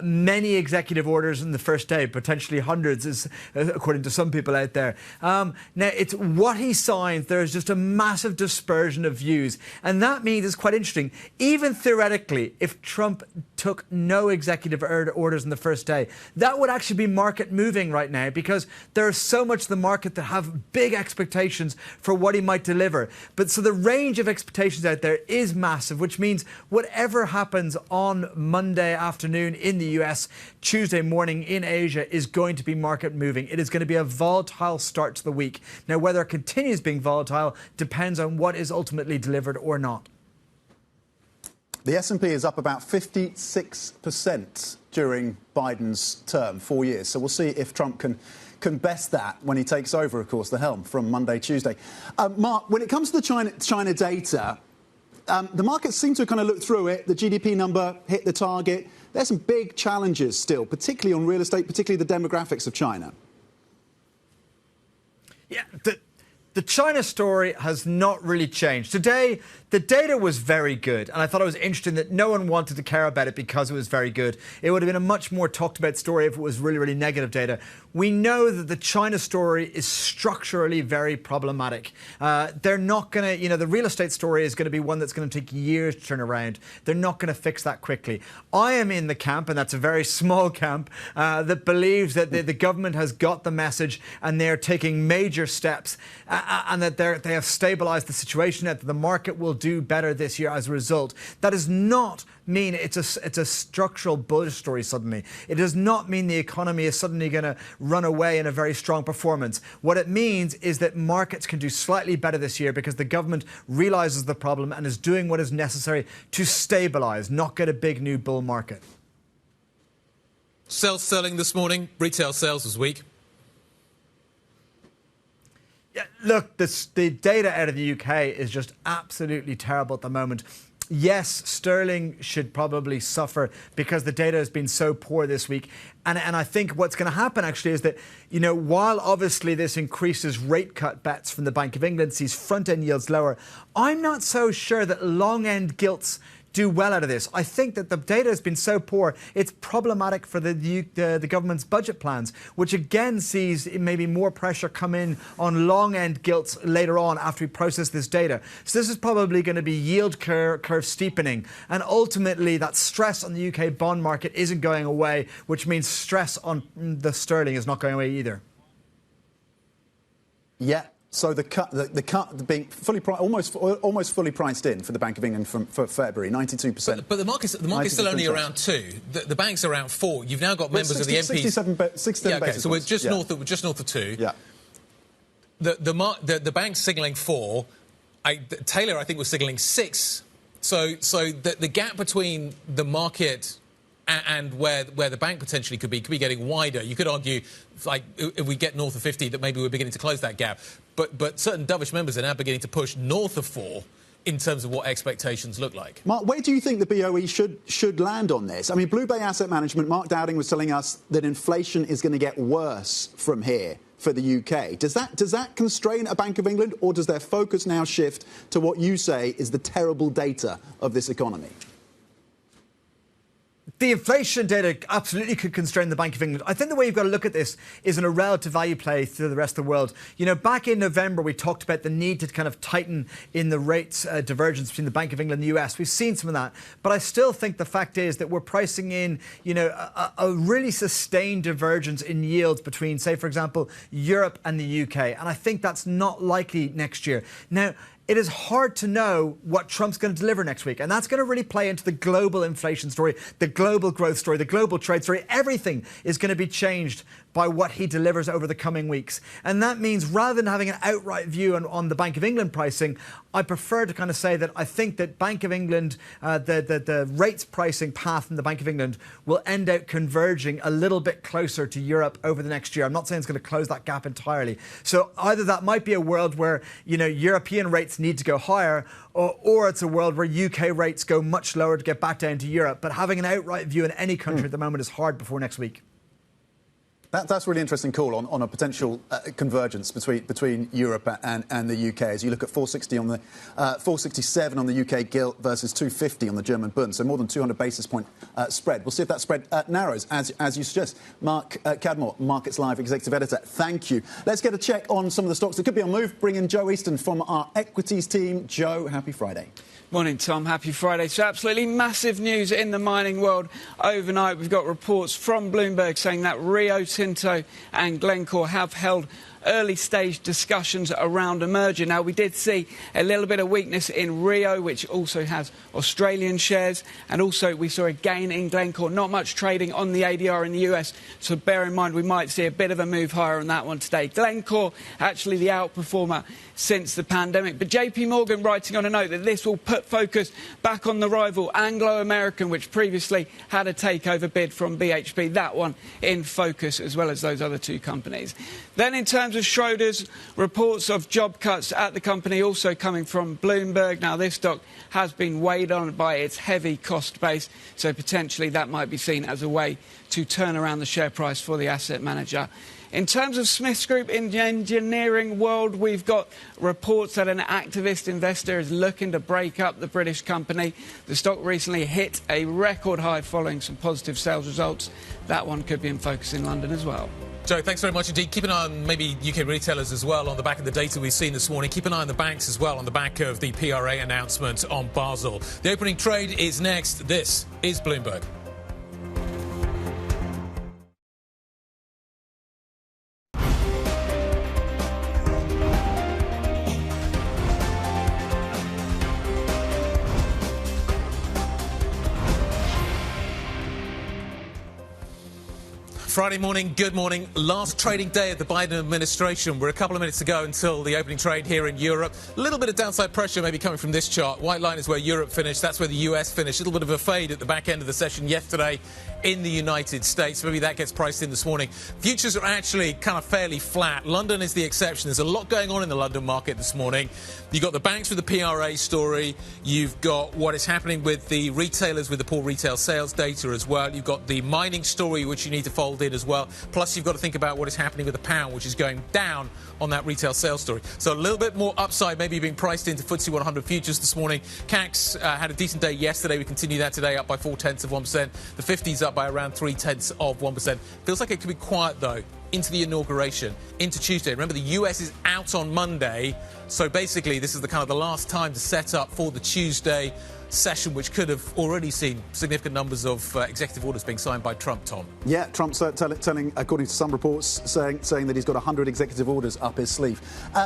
many executive orders on the first day, potentially hundreds, according to some people out there. Now, it's what he signs. There's just a massive dispersion of views. And that means it's quite interesting. Even theoretically, if Trump took no executive orders on the first day, that would actually be market moving right now because there's so much of the market that have big expectations for what he might deliver. But so the range of expectations out there is massive, which means whatever happens on Monday afternoon in the US, Tuesday morning in Asia is going to be market moving. It is going to be a volatile start to the week. Now, whether it continues being volatile depends on what is ultimately delivered or not. The S&P is up about 56% during Biden's term, 4 years. So we'll see if Trump can best that when he takes over, of course, the helm from Monday, Tuesday. Mark, when it comes to the China data, the markets seem to kind of look through it. The GDP number hit the target. There's some big challenges still, particularly on real estate, particularly the demographics of China. Yeah, the China story has not really changed. Today, the data was very good, and I thought it was interesting that no one wanted to care about it because it was very good. It would have been a much more talked about story if it was really, really negative data. We know that the China story is structurally very problematic. They're not going to, the real estate story is going to be one that's going to take years to turn around. They're not going to fix that quickly. I am in the camp, and that's a very small camp, that believes that the government has got the message and they're taking major steps and that they have stabilized the situation, that the market will do better this year as a result. That does not mean it's a structural bullish story suddenly. It does not mean the economy is suddenly going to run away in a very strong performance. What it means is that markets can do slightly better this year because the government realizes the problem and is doing what is necessary to stabilize, not get a big new bull market. Sales selling this morning. Retail sales was weak. Yeah, look, the data out of the UK is just absolutely terrible at the moment. Yes, sterling should probably suffer because the data has been so poor this week. And I think what's going to happen actually is that, while obviously this increases rate cut bets from the Bank of England, sees front-end yields lower, I'm not so sure that long-end gilts do well out of this. I think that the data has been so poor, it's problematic for the government's budget plans, which again sees maybe more pressure come in on long-end gilts later on after we process this data. So this is probably going to be yield curve steepening. And ultimately, that stress on the UK bond market isn't going away, which means stress on the sterling is not going away either. Yeah. So the cut being almost fully priced in for the Bank of England for February, 92%. But the market's still only around 2. The bank's around 4. You've now got members of the MPs. 67 okay, basis so points. we're just north of 2. Yeah. The bank's signalling 4. Taylor, I think, was signalling 6. So the gap between the market and where the bank potentially could be getting wider. You could argue, like, if we get north of 50, that maybe we're beginning to close that gap. But certain dovish members are now beginning to push north of 4 in terms of what expectations look like. Mark, where do you think the BOE should land on this? I mean, Blue Bay Asset Management, Mark Dowding was telling us that inflation is going to get worse from here for the UK. Does that constrain a Bank of England, or does their focus now shift to what you say is the terrible data of this economy? The inflation data absolutely could constrain the Bank of England. I think the way you've got to look at this is in a relative value play to the rest of the world. Back in November, we talked about the need to kind of tighten in the rates divergence between the Bank of England and the US. We've seen some of that. But I still think the fact is that we're pricing in, a really sustained divergence in yields between, say, for example, Europe and the UK. And I think that's not likely next year. Now, it is hard to know what Trump's going to deliver next week. And that's going to really play into the global inflation story, the global growth story, the global trade story. Everything is going to be changed by what he delivers over the coming weeks. And that means rather than having an outright view on the Bank of England pricing, I prefer to kind of say that I think that Bank of England, the rates pricing path in the Bank of England will end out converging a little bit closer to Europe over the next year. I'm not saying it's going to close that gap entirely. So either that might be a world where, European rates rates need to go higher, or it's a world where UK rates go much lower to get back down to Europe. But having an outright view in any country at the moment is hard before next week. That's a really interesting call on a potential convergence between Europe and the UK. As you look at 460 on the 467 on the UK gilt versus 250 on the German Bund, so more than 200 basis point spread. We'll see if that spread narrows, as you suggest. Mark Cadmore, Markets Live Executive Editor. Thank you. Let's get a check on some of the stocks that could be on move. Bring in Joe Easton from our equities team. Joe, happy Friday. Morning, Tom. Happy Friday. So absolutely massive news in the mining world overnight. We've got reports from Bloomberg saying that Rio Tinto and Glencore have held early-stage discussions around a merger. Now, we did see a little bit of weakness in Rio, which also has Australian shares, and also we saw a gain in Glencore. Not much trading on the ADR in the US, so bear in mind we might see a bit of a move higher on that one today. Glencore, actually the outperformer since the pandemic. But JP Morgan writing on a note that this will put focus back on the rival Anglo-American, which previously had a takeover bid from BHP. That one in focus, as well as those other two companies. Then in terms of Schroders, reports of job cuts at the company also coming from Bloomberg. Now, this stock has been weighed on by its heavy cost base, so potentially that might be seen as a way to turn around the share price for the asset manager. In terms of Smiths Group in the engineering world, we've got reports that an activist investor is looking to break up the British company. The stock recently hit a record high following some positive sales results. That one could be in focus in London as well. Joe, thanks very much indeed. Keep an eye on maybe UK retailers as well on the back of the data we've seen this morning. Keep an eye on the banks as well on the back of the PRA announcement on Basel. The opening trade is next. This is Bloomberg. Friday morning, good morning. Last trading day of the Biden administration. We're a couple of minutes to go until the opening trade here in Europe. A little bit of downside pressure maybe coming from this chart. White line is where Europe finished. That's where the US finished. A little bit of a fade at the back end of the session yesterday in the United States. Maybe that gets priced in this morning. Futures are actually kind of fairly flat. London is the exception. There's a lot going on in the London market this morning. You've got the banks with the PRA story. You've got what is happening with the retailers with the poor retail sales data as well. You've got the mining story, which you need to fold in as well. Plus, you've got to think about what is happening with the pound, which is going down on that retail sales story. So a little bit more upside maybe being priced into FTSE 100 futures this morning. CACs had a decent day yesterday. We continue that today, up by 0.4%. The 50's up by around 0.3%. Feels like it could be quiet, though, into the inauguration, into Tuesday. Remember, the US is out on Monday, so basically this is the kind of the last time to set up for the Tuesday session, which could have already seen significant numbers of executive orders being signed by Trump, Tom. Yeah, Trump's telling, according to some reports, saying that he's got 100 executive orders up his sleeve.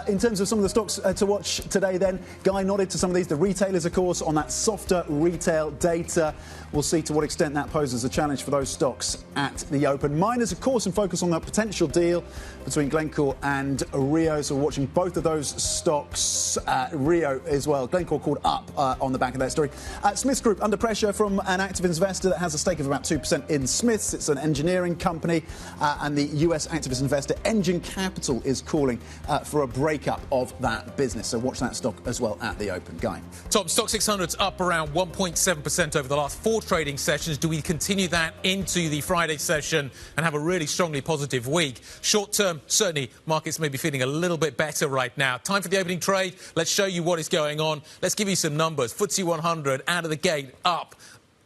In terms of some of the stocks to watch today then, Guy nodded to some of these. The retailers, of course, on that softer retail data. We'll see to what extent that poses a challenge for those stocks at the open. Miners, of course, in focus on that potential deal between Glencore and Rio. So we're watching both of those stocks. Rio as well. Glencore called up on the back of that story. Smiths Group under pressure from an active investor that has a stake of about 2% in Smiths. It's an engineering company, and the US activist investor Engine Capital is calling for a breakup of that business. So watch that stock as well at the open. Guy. Tom, Stoxx 600's up around 1.7% over the last 4 trading sessions. Do we continue that into the Friday session and have a really strongly positive week? Short term, certainly markets may be feeling a little bit better right now. Time for the opening trade. Let's show you what is going on. Let's give you some numbers. FTSE 100 out of the gate up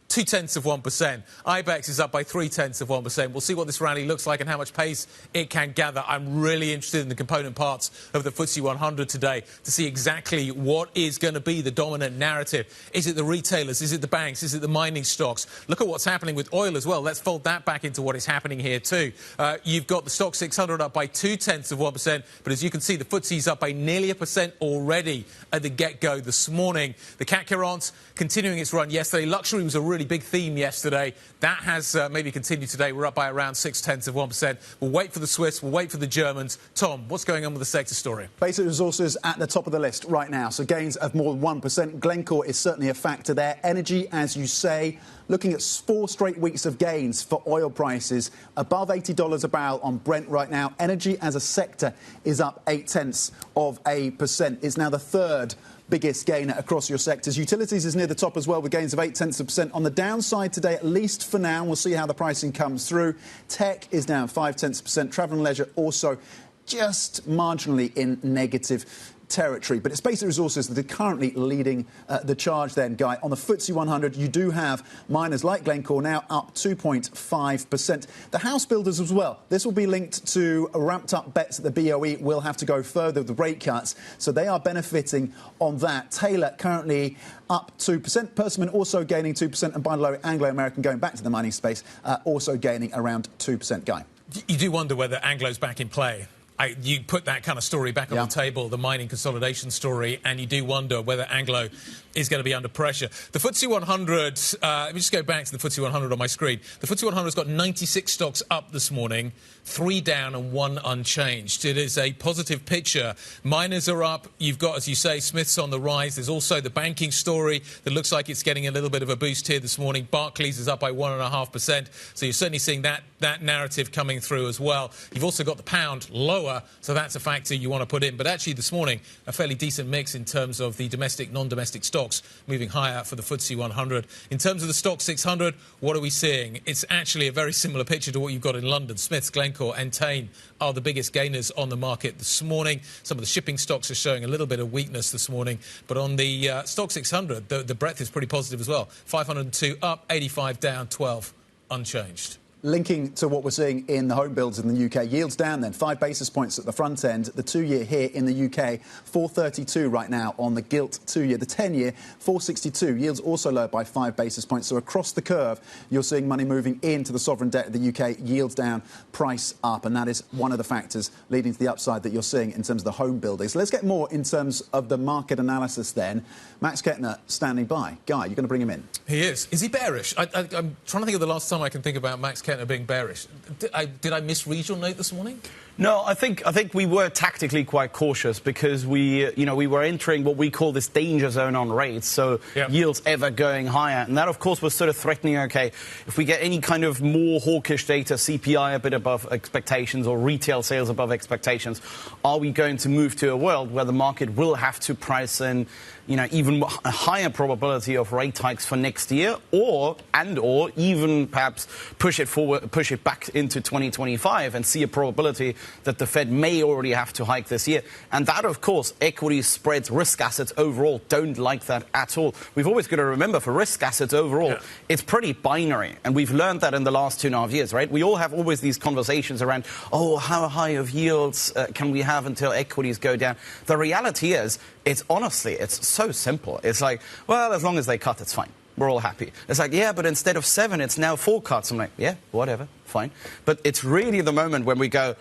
0.2%. IBEX is up by 0.3%. We'll see what this rally looks like and how much pace it can gather. I'm really interested in the component parts of the FTSE 100 today to see exactly what is going to be the dominant narrative. Is it the retailers? Is it the banks? Is it the mining stocks? Look at what's happening with oil as well. Let's fold that back into what is happening here too. You've got the Stoxx 600 up by 0.2%, but as you can see, the FTSE's up by nearly 1% already at the get-go this morning. The CAC 40 continuing its run yesterday. Luxury was a really big theme yesterday. That has maybe continued today. We're up by around 0.6%. We'll wait for the Swiss. We'll wait for the Germans. Tom, what's going on with the sector story? Basic resources at the top of the list right now. So gains of more than 1%. Glencore is certainly a factor there. Energy, as you say, looking at 4 straight weeks of gains for oil prices, above $80 a barrel on Brent right now. Energy as a sector is up 0.8%. It's now the third biggest gainer across your sectors. Utilities is near the top as well with gains of 0.8%. On the downside today, at least for now, we'll see how the pricing comes through. Tech is down 0.5%. Travel and leisure also just marginally in negative territory. But it's basic resources that are currently leading the charge then, Guy. On the FTSE 100, you do have miners like Glencore now up 2.5%. The house builders as well. This will be linked to ramped up bets that the BOE will have to go further with the rate cuts. So they are benefiting on that. Taylor currently up 2%. Persimmon also gaining 2%. And by the way, Anglo-American, going back to the mining space, also gaining around 2%, Guy. You do wonder whether Anglo's back in play. You put that kind of story back on the table, the mining consolidation story, and you do wonder whether Anglo is going to be under pressure. The FTSE 100, let me just go back to the FTSE 100 on my screen. The FTSE 100 has got 96 stocks up this morning, 3 down and 1 unchanged. It is a positive picture. Miners are up. You've got, as you say, Smith's on the rise. There's also the banking story that looks like it's getting a little bit of a boost here this morning. Barclays is up by 1.5%. So you're certainly seeing that narrative coming through as well. You've also got the pound lower, so that's a factor you want to put in. But actually this morning, a fairly decent mix in terms of the domestic, non-domestic stocks moving higher for the FTSE 100. In terms of the Stoxx 600, what are we seeing? It's actually a very similar picture to what you've got in London. Smiths, Glencore and Tain are the biggest gainers on the market this morning. Some of the shipping stocks are showing a little bit of weakness this morning. But on the Stoxx 600, the breadth is pretty positive as well. 502 up, 85 down, 12 unchanged. Linking to what we're seeing in the home builds in the UK, yields down then, 5 basis points at the front end. The 2-year here in the UK, 4.32 right now on the gilt 2-year. The 10-year, 4.62. Yields also lower by 5 basis points. So across the curve, you're seeing money moving into the sovereign debt of the UK, yields down, price up. And that is one of the factors leading to the upside that you're seeing in terms of the home building. So let's get more in terms of the market analysis then. Max Kettner standing by. Guy, you're going to bring him in. He is. Is he bearish? I'm trying to think of the last time I can think about Max Kettner being bearish. Did I misread your note this morning? No, I think we were tactically quite cautious because we were entering what we call this danger zone on rates, so yields ever going higher. And that, of course, was sort of threatening, OK, if we get any kind of more hawkish data, CPI a bit above expectations or retail sales above expectations, are we going to move to a world where the market will have to price in even a higher probability of rate hikes for next year, or even perhaps push it back into 2025 and see a probability that the Fed may already have to hike this year. And that, of course, equity spreads, risk assets overall don't like that at all. We've always got to remember, for risk assets overall, it's pretty binary. And we've learned that in the last 2.5 years, right? We all have always these conversations around, how high of yields can we have until equities go down? The reality is, it's so simple. It's like, well, as long as they cut, it's fine. We're all happy. It's like, yeah, but instead of 7, it's now 4 cuts. I'm like, yeah, whatever, fine. But it's really the moment when we go,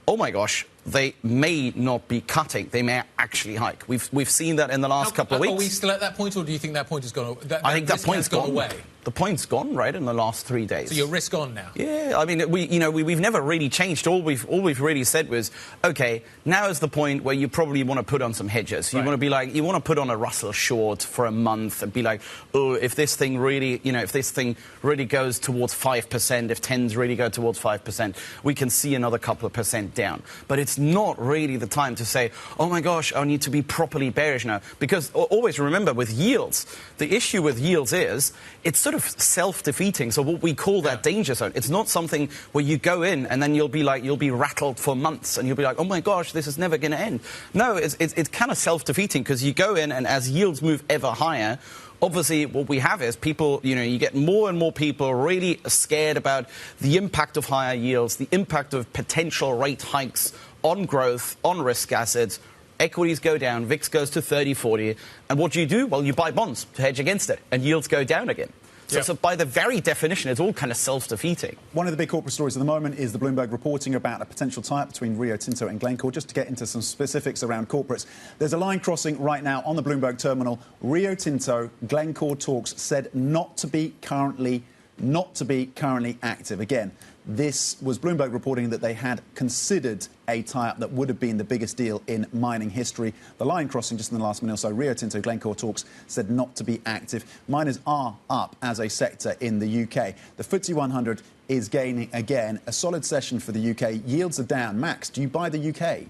oh my gosh, they may not be cutting. They may actually hike. We've seen that in the last couple of weeks. Are we still at that point, or do you think that point has gone? I think that point's gone away. The point's gone, right, in the last 3 days. So your risk on now? Yeah, I mean, we've never really changed. All we've really said was, OK, now is the point where you probably want to put on some hedges. You want to be like, you want to put on a Russell short for a month and be like, oh, if this thing really, if this thing really goes towards 5%, if 10s really go towards 5%, we can see another couple of percent down. But it's not really the time to say, oh my gosh, I need to be properly bearish now. Because always remember, with yields, the issue with yields is it's sort of self-defeating. So what we call that danger zone, it's not something where you go in and then you'll be rattled for months and you'll be like, oh my gosh, this is never going to end. No, it's kind of self-defeating, because you go in and as yields move ever higher, obviously what we have is people, you get more and more people really scared about the impact of higher yields, the impact of potential rate hikes on growth, on risk assets. Equities go down, VIX goes to 30, 40. And what do? Well, you buy bonds to hedge against it, and yields go down again. So by the very definition, it's all kind of self-defeating. One of the big corporate stories at the moment is the Bloomberg reporting about a potential tie-up between Rio Tinto and Glencore. Just to get into some specifics around corporates, there's a line crossing right now on the Bloomberg terminal. Rio Tinto, Glencore talks said not to be currently not to be currently active. Again, this was Bloomberg reporting that they had considered a tie-up that would have been the biggest deal in mining history. The line crossing just in the last minute or so, Rio Tinto Glencore talks said not to be active. Miners are up as a sector in the UK. The FTSE 100 is gaining again. A solid session for the UK. Yields are down. Max, do you buy the UK?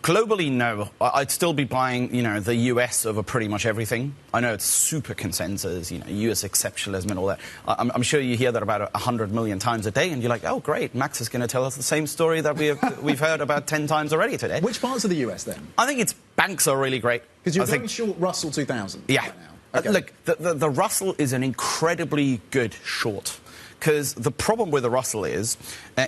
Globally, no. I'd still be buying, the US over pretty much everything. I know it's super consensus, US exceptionalism and all that. I'm sure you hear that about 100 million times a day, and you're like, oh, great, Max is going to tell us the same story that we've heard about 10 times already today. Which parts of the US, then? I think its banks are really great. Because you're going short Russell 2000 yeah. right now. Okay. Look, the Russell is an incredibly good short. Because the problem with the Russell is,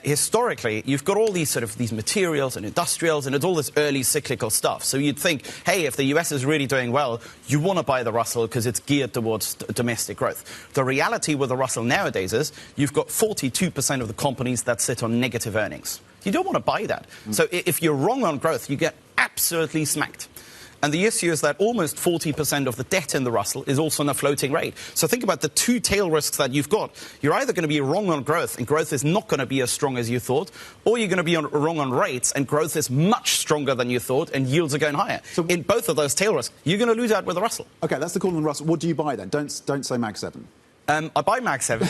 historically, you've got all these these materials and industrials, and it's all this early cyclical stuff. So you'd think, hey, if the US is really doing well, you want to buy the Russell because it's geared towards domestic growth. The reality with the Russell nowadays is you've got 42% of the companies that sit on negative earnings. You don't want to buy that. So if you're wrong on growth, you get absolutely smacked. And the issue is that almost 40% of the debt in the Russell is also on a floating rate. So think about the two tail risks that you've got. You're either going to be wrong on growth, and growth is not going to be as strong as you thought, or you're going to be wrong on rates, and growth is much stronger than you thought, and yields are going higher. So in both of those tail risks, you're going to lose out with the Russell. OK, that's the call on the Russell. What do you buy, then? Don't say Mag 7. I buy Mag 7.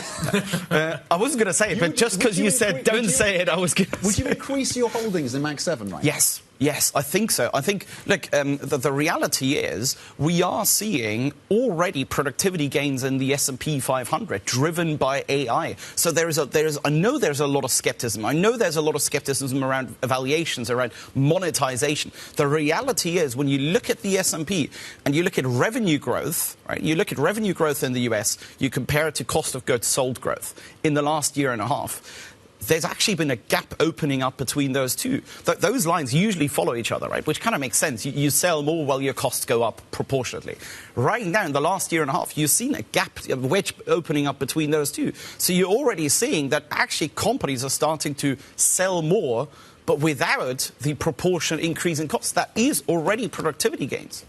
I wasn't going to say it, but just because you said don't say it, I was going to say it. Would you increase your holdings in Mag 7 right now? Yes, I think so. I think, look, the reality is we are seeing already productivity gains in the S&P 500 driven by AI. So I know there's a lot of skepticism. I know there's a lot of skepticism around evaluations, around monetization. The reality is when you look at the S&P and you look at revenue growth, right? You look at revenue growth in the US, you compare it to cost of goods sold growth in the last year and a half. There's actually been a gap opening up between those two. Those lines usually follow each other, right? Which kind of makes sense. You sell more while your costs go up proportionately. Right now, in the last year and a half, you've seen a gap, a wedge opening up between those two. So you're already seeing that actually companies are starting to sell more, but without the proportionate increase in costs. That is already productivity gains.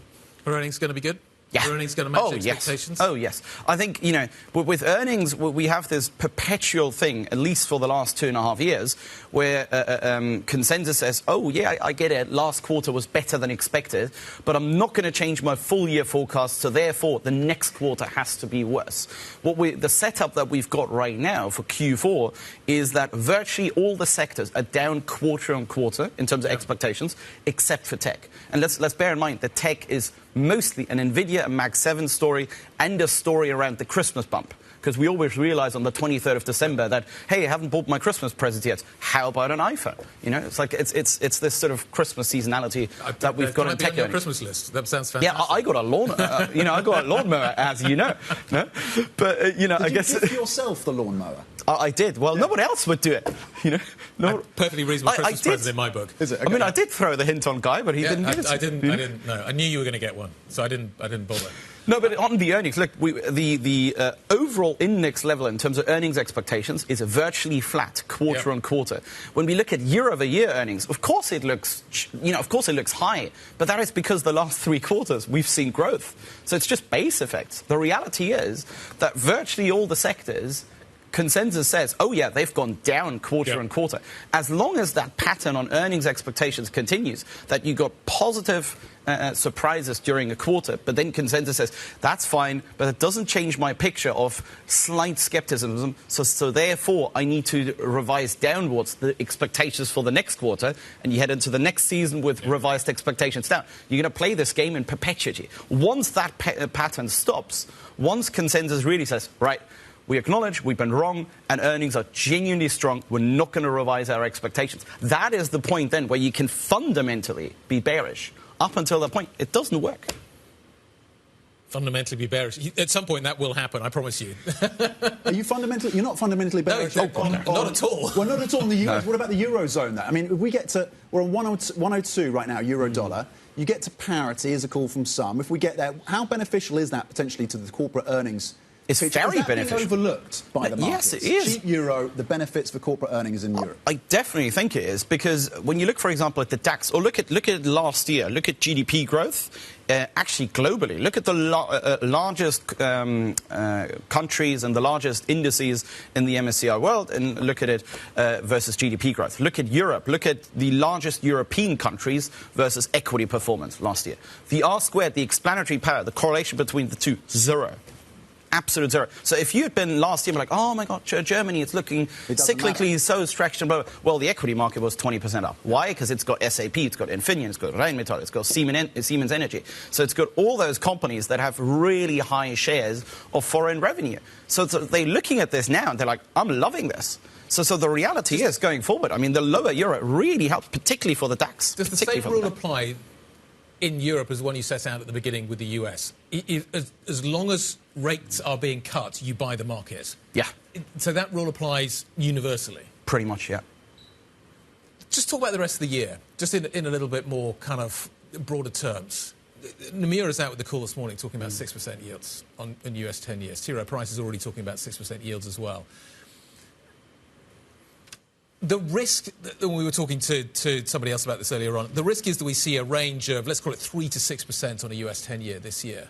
Are earnings going to be good? Yeah. Are earnings going to match expectations? Oh, yes. I think, with earnings, we have this perpetual thing, at least for the last 2.5 years, where consensus says, oh, yeah, I get it, last quarter was better than expected, but I'm not going to change my full-year forecast, so therefore the next quarter has to be worse. The setup that we've got right now for Q4 is that virtually all the sectors are down quarter-on-quarter in terms of expectations, except for tech. And let's bear in mind that tech is mostly an NVIDIA and Mag 7 story and a story around the Christmas bump. Because we always realise on the 23rd of December that, hey, I haven't bought my Christmas present yet. How about an iPhone? It's like it's this sort of Christmas seasonality that we've got in tech. On your Christmas list. That sounds fantastic. Yeah, I got a lawnmower. I got a lawnmower, as you know. No? But I guess you give yourself the lawnmower. I did. Well, no one else would do it. No, perfectly reasonable Christmas present in my book. Is it? Okay. I did throw the hint on Guy, but he didn't give it. I didn't. No, I knew you were going to get one, so I didn't bother. No, but on the earnings, look, the overall index level in terms of earnings expectations is virtually flat quarter on quarter. When we look at year-over-year earnings, of course it looks high, but that is because the last 3 quarters we've seen growth. So it's just base effects. The reality is that virtually all the sectors, consensus says, oh yeah, they've gone down quarter on quarter. As long as that pattern on earnings expectations continues, that you got positive surprises during a quarter, but then consensus says, that's fine, but it doesn't change my picture of slight skepticism, so therefore I need to revise downwards the expectations for the next quarter, and you head into the next season with revised expectations down. You're going to play this game in perpetuity. Once that pattern stops, once consensus really says, right, we acknowledge we've been wrong and earnings are genuinely strong, we're not going to revise our expectations. That is the point then where you can fundamentally be bearish. Up until that point, it doesn't work. Fundamentally be bearish. At some point that will happen, I promise you. Are you fundamentally... You're not fundamentally bearish? No, not at all. Well, not at all in the US. No. What about the Eurozone, though? I mean, if we get to... We're on 102 right now, euro-dollar. You get to parity, is a call from some. If we get there, how beneficial is that potentially to the corporate earnings? It's very beneficial. Overlooked by the markets? Yes, it is. Cheap euro, the benefits for corporate earnings in Europe. I definitely think it is, because when you look, for example, at the DAX, or look at last year, look at GDP growth, actually globally, look at the largest countries and the largest indices in the MSCI world and look at it versus GDP growth. Look at Europe. Look at the largest European countries versus equity performance last year. The R-squared, the explanatory power, the correlation between the two, zero. Absolute zero. So if you had been last year like, oh my God, Germany, it's looking cyclically so stretched. Well, the equity market was 20% up. Why? Because it's got SAP, it's got Infineon, it's got Rheinmetall, it's got Siemens Energy. So it's got all those companies that have really high shares of foreign revenue. So they're looking at this now and they're like, I'm loving this. So the reality is, going forward, I mean, the lower euro really helps, particularly for the DAX. Does the same rule apply in Europe as the one you set out at the beginning with the US? As long as rates are being cut, you buy the market? Yeah. So that rule applies universally? Pretty much, yeah. Just talk about the rest of the year, just in a little bit more kind of broader terms. Namir is out with the call this morning talking about 6% yields on US 10 years. T. Rowe Price is already talking about 6% yields as well. The risk, we were talking to somebody else about this earlier on, the risk is that we see a range of, let's call it 3 to 6% on a US 10-year this year.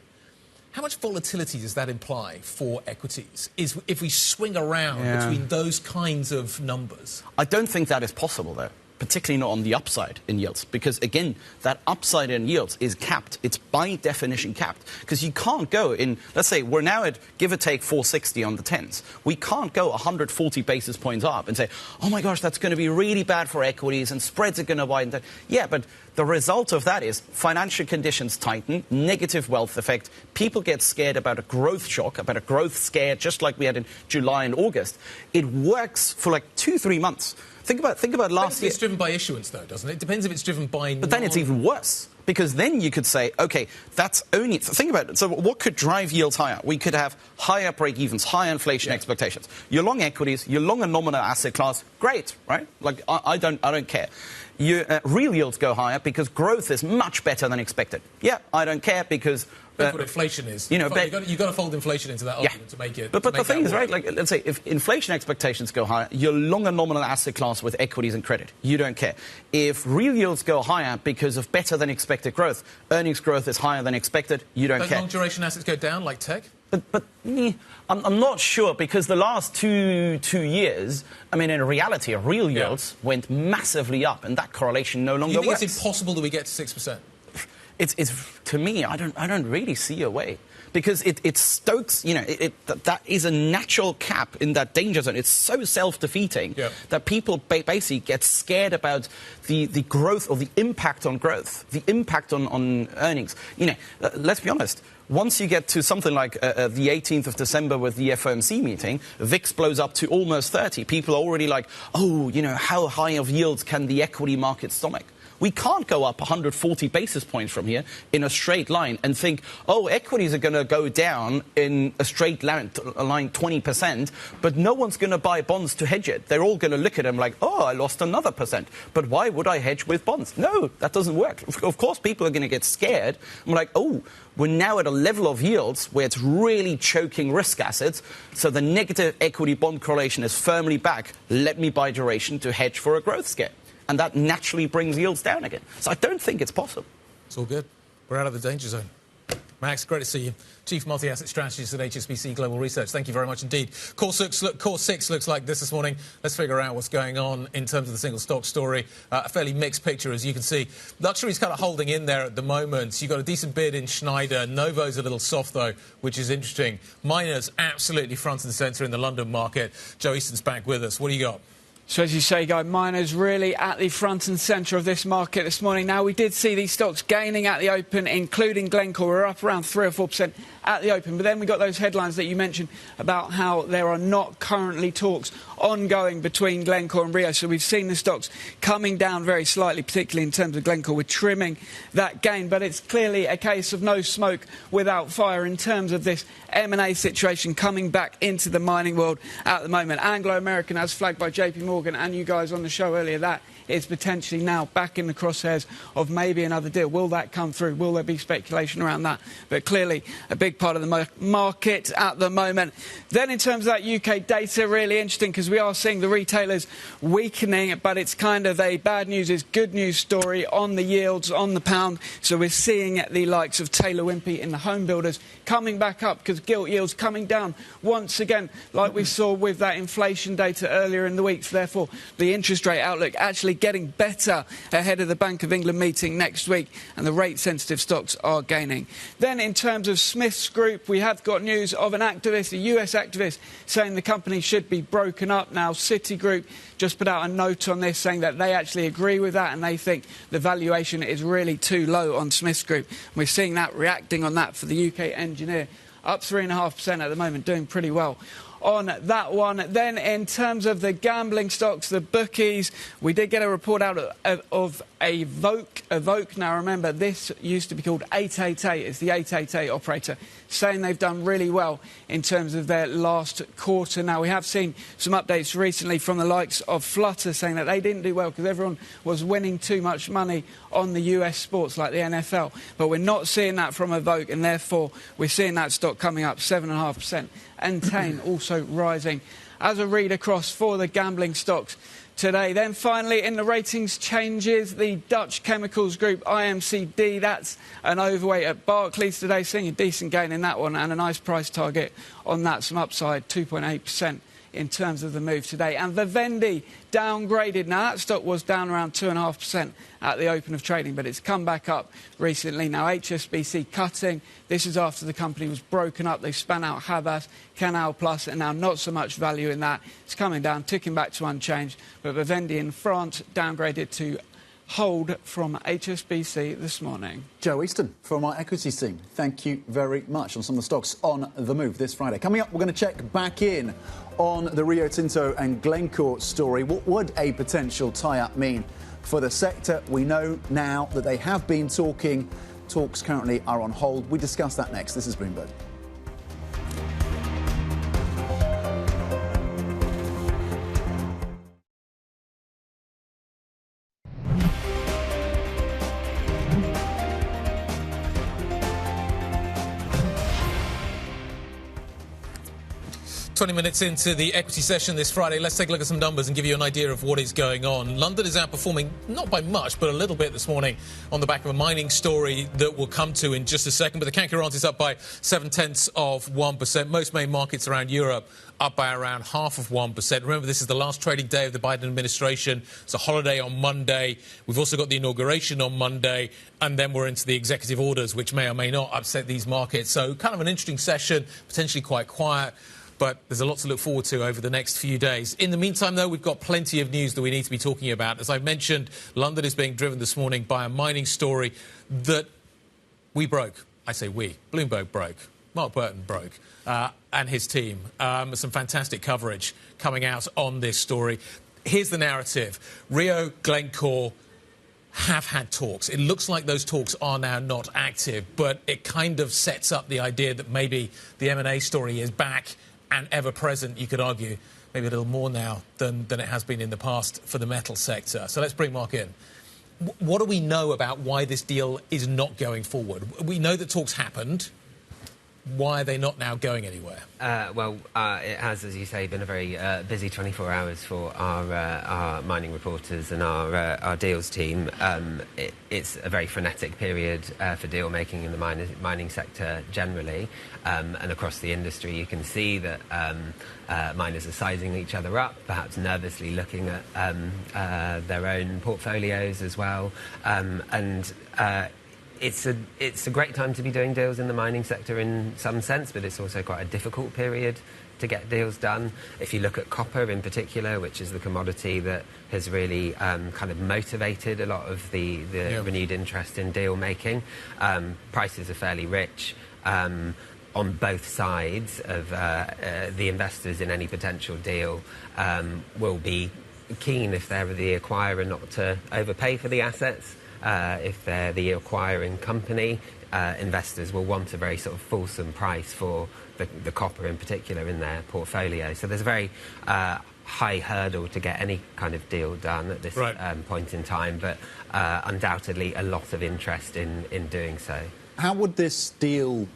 How much volatility does that imply for equities if we swing around between those kinds of numbers? I don't think that is possible, though. Particularly not on the upside in yields, because, again, that upside in yields is capped. It's by definition capped, because you can't go in, let's say, we're now at, give or take, 460 on the 10s. We can't go 140 basis points up and say, oh, my gosh, that's going to be really bad for equities and spreads are going to widen. Yeah, but the result of that is financial conditions tighten, negative wealth effect, people get scared about a growth shock, about a growth scare, just like we had in July and August. It works for like 2-3 months. Think about last year. It's driven by issuance, though, doesn't it? It depends if it's driven by... But then it's even worse, because then you could say, OK, that's only... Think about it. So what could drive yields higher? We could have higher break-evens, higher inflation expectations. You're long equities, you're long a nominal asset class, great, right? Like, I don't care. Real yields go higher because growth is much better than expected. Yeah, I don't care because... That's what inflation is. You've got to fold inflation into that argument to make it. But the thing is, right, like, let's say if inflation expectations go higher, you're long a nominal asset class with equities and credit. You don't care. If real yields go higher because of better than expected growth, earnings growth is higher than expected, you don't care. Those long duration assets go down, like tech? But I'm not sure, because the last two years, I mean, in reality, real yields went massively up, and that correlation no longer works. You think it's impossible that we get to 6%? It's to me, I don't really see a way, because it stokes, that is a natural cap in that danger zone. It's so self-defeating that people basically get scared about the growth or the impact on growth, the impact on earnings. Let's be honest. Once you get to something like the 18th of December with the FOMC meeting, VIX blows up to almost 30. People are already like, oh, how high of yields can the equity market stomach? We can't go up 140 basis points from here in a straight line and think, oh, equities are going to go down in a straight line 20%, but no one's going to buy bonds to hedge it. They're all going to look at them like, oh, I lost another %. But why would I hedge with bonds? No, that doesn't work. Of course, people are going to get scared. I'm like, oh, we're now at a level of yields where it's really choking risk assets, so the negative equity bond correlation is firmly back. Let me buy duration to hedge for a growth scare. And that naturally brings yields down again. So I don't think it's possible. It's all good. We're out of the danger zone. Max, great to see you. Chief Multi-Asset Strategist at HSBC Global Research. Thank you very much indeed. Core 6 looks like this morning. Let's figure out what's going on in terms of the single stock story. A fairly mixed picture, as you can see. Luxury's kind of holding in there at the moment. You've got a decent bid in Schneider. Novo's a little soft, though, which is interesting. Miners absolutely front and centre in the London market. Joe Easton's back with us. What do you got? So as you say, Guy, miners really at the front and centre of this market this morning. Now, we did see these stocks gaining at the open, including Glencore. We're up around 3 or 4% at the open. But then we got those headlines that you mentioned about how there are not currently talks ongoing between Glencore and Rio. So we've seen the stocks coming down very slightly, particularly in terms of Glencore. We're trimming that gain. But it's clearly a case of no smoke without fire in terms of this M&A situation coming back into the mining world at the moment. Anglo-American, as flagged by JP Morgan, Morgan and you guys on the show earlier, that is potentially now back in the crosshairs of maybe another deal. Will that come through? Will there be speculation around that? But clearly a big part of the market at the moment. Then in terms of that UK data, really interesting because we are seeing the retailers weakening, but it's kind of a bad news is good news story on the yields, on the pound. So we're seeing the likes of Taylor Wimpey in the home builders coming back up because gilt yields coming down once again, like we saw with that inflation data earlier in the week. So therefore, the interest rate outlook actually getting better ahead of the Bank of England meeting next week, and the rate-sensitive stocks are gaining. Then in terms of Smith's Group, we have got news of an activist, a US activist, saying the company should be broken up. Now, Citigroup just put out a note on this saying that they actually agree with that and they think the valuation is really too low on Smith's Group. We're seeing that reacting on that for the UK engineer, up 3.5% at the moment, doing pretty well on that one. Then in terms of the gambling stocks, the bookies, we did get a report out of a Voke. Now remember, this used to be called 888. It's the 888 operator, saying they've done really well in terms of their last quarter. Now we have seen some updates recently from the likes of Flutter saying that they didn't do well because everyone was winning too much money on the US sports like the NFL. But we're not seeing that from a Voke, and therefore we're seeing that stock coming up 7.5%. Entain also rising as a read across for the gambling stocks today. Then finally, in the ratings changes, the Dutch chemicals group IMCD, that's an overweight at Barclays today, seeing a decent gain in that one and a nice price target on that, some upside, 2.8% in terms of the move today. And Vivendi downgraded. Now that stock was down around 2.5% at the open of trading, but it's come back up recently. Now HSBC cutting. This is after the company was broken up. They spun out Havas, Canal Plus, and now not so much value in that. It's coming down, ticking back to unchanged. But Vivendi in France downgraded to hold from HSBC this morning. Joe Easton from our equities team, thank you very much on some of the stocks on the move this Friday. Coming up, we're going to check back in on the Rio Tinto and Glencore story. What would a potential tie-up mean for the sector? We know now that they have been talking. Talks currently are on hold. We discuss that next. This is Bloomberg. 20 minutes into the equity session this Friday, let's take a look at some numbers and give you an idea of what is going on. London is outperforming, not by much, but a little bit this morning on the back of a mining story that we'll come to in just a second. But the CAC 40 is up by 0.7%. Most main markets around Europe up by around 0.5%. Remember, this is the last trading day of the Biden administration. It's a holiday on Monday. We've also got the inauguration on Monday. And then we're into the executive orders, which may or may not upset these markets. So kind of an interesting session, potentially quite quiet. But there's a lot to look forward to over the next few days. In the meantime, though, we've got plenty of news that we need to be talking about. As I mentioned, London is being driven this morning by a mining story that we broke. I say we. Bloomberg broke. Mark Burton broke. And his team. Some fantastic coverage coming out on this story. Here's the narrative. Rio, Glencore have had talks. It looks like those talks are now not active, but it kind of sets up the idea that maybe the M&A story is back and ever present, you could argue, maybe a little more now than it has been in the past for the metal sector. So let's bring Mark in. What do we know about why this deal is not going forward? We know that talks happened. Why are they not now going anywhere? It has, as you say, been a very busy 24 hours for our mining reporters and our deals team. It's a very frenetic period for deal making in the mining sector generally, and across the industry. You can see that miners are sizing each other up, perhaps nervously looking at their own portfolios as well, It's a great time to be doing deals in the mining sector in some sense, but it's also quite a difficult period to get deals done. If you look at copper in particular, which is the commodity that has really kind of motivated a lot of the renewed interest in deal making, prices are fairly rich on both sides of the investors in any potential deal will be keen, if they're the acquirer, not to overpay for the assets. If they're the acquiring company, investors will want a very sort of fulsome price for the copper in particular in their portfolio. So there's a very high hurdle to get any kind of deal done at this point in time, but undoubtedly a lot of interest in doing so. How would this deal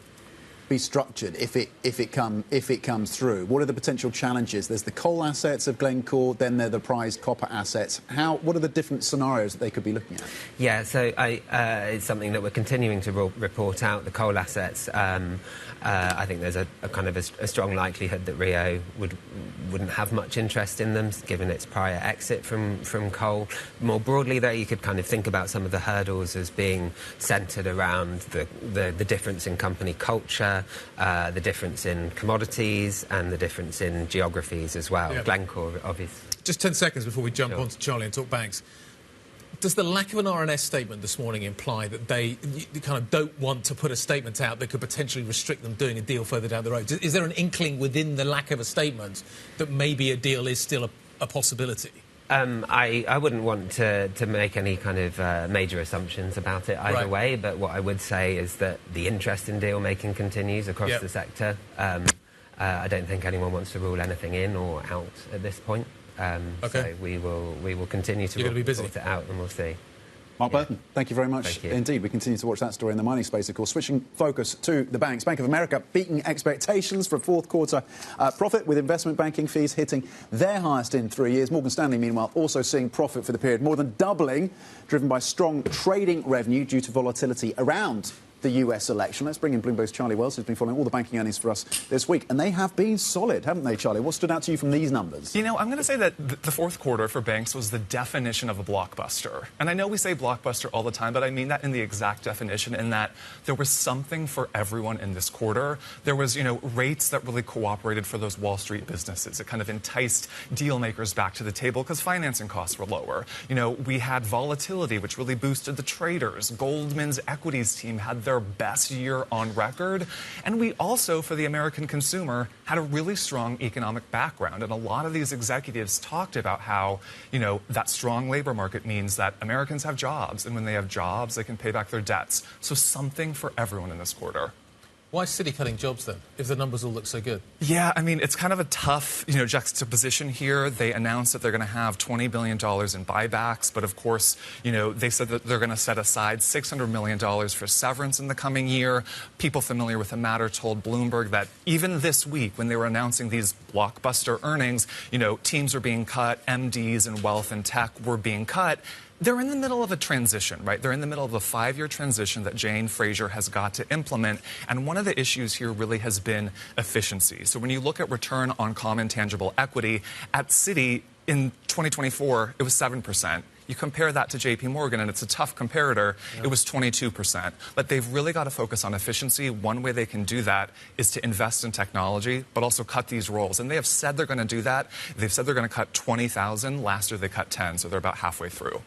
be structured if it comes through? What are the potential challenges? There's the coal assets of Glencore, then there are the prized copper assets. What are the different scenarios that they could be looking at? Yeah, so it's something that we're continuing to report out, the coal assets. I think there's a kind of a strong likelihood that Rio wouldn't have much interest in them, given its prior exit from coal. More broadly, though, you could kind of think about some of the hurdles as being centred around the difference in company culture, the difference in commodities, and the difference in geographies as well. Yeah. Glencore, obviously. Just 10 seconds before we jump on to Charlie and talk banks. Does the lack of an RNS statement this morning imply that they kind of don't want to put a statement out that could potentially restrict them doing a deal further down the road? Is there an inkling within the lack of a statement that maybe a deal is still a possibility? I wouldn't want to make any kind of major assumptions about it either way, but what I would say is that the interest in deal-making continues across the sector. I don't think anyone wants to rule anything in or out at this point. So we will continue to report it out, and we'll see. Mark Burton, thank you very much indeed. We continue to watch that story in the mining space, of course. Switching focus to the banks. Bank of America beating expectations for a fourth quarter profit, with investment banking fees hitting their highest in 3 years. Morgan Stanley, meanwhile, also seeing profit for the period, more than doubling, driven by strong trading revenue due to volatility around the US election. Let's bring in Bloomberg's Charlie Wells, who's been following all the banking earnings for us this week. And they have been solid, haven't they, Charlie? What stood out to you from these numbers? You know, I'm going to say that the fourth quarter for banks was the definition of a blockbuster. And I know we say blockbuster all the time, but I mean that in the exact definition, in that there was something for everyone in this quarter. There was, rates that really cooperated for those Wall Street businesses. It kind of enticed deal makers back to the table because financing costs were lower. We had volatility, which really boosted the traders. Goldman's equities team had their best year on record. And we also, for the American consumer, had a really strong economic background. And a lot of these executives talked about how, that strong labor market means that Americans have jobs. And when they have jobs, they can pay back their debts. So something for everyone in this quarter. Why is Citi cutting jobs, then, if the numbers all look so good? Yeah, I mean, it's kind of a tough, juxtaposition here. They announced that they're going to have $20 billion in buybacks. But, of course, they said that they're going to set aside $600 million for severance in the coming year. People familiar with the matter told Bloomberg that even this week, when they were announcing these blockbuster earnings, teams were being cut, MDs in wealth and tech were being cut. They're in the middle of a transition, right? They're in the middle of a 5-year transition that Jane Fraser has got to implement. And one of the issues here really has been efficiency. So when you look at return on common tangible equity, at Citi in 2024, it was 7%. You compare that to JP Morgan, and it's a tough comparator, it was 22%. But they've really got to focus on efficiency. One way they can do that is to invest in technology, but also cut these roles. And they have said they're going to do that. They've said they're going to cut 20,000. Last year they cut 10, so they're about halfway through.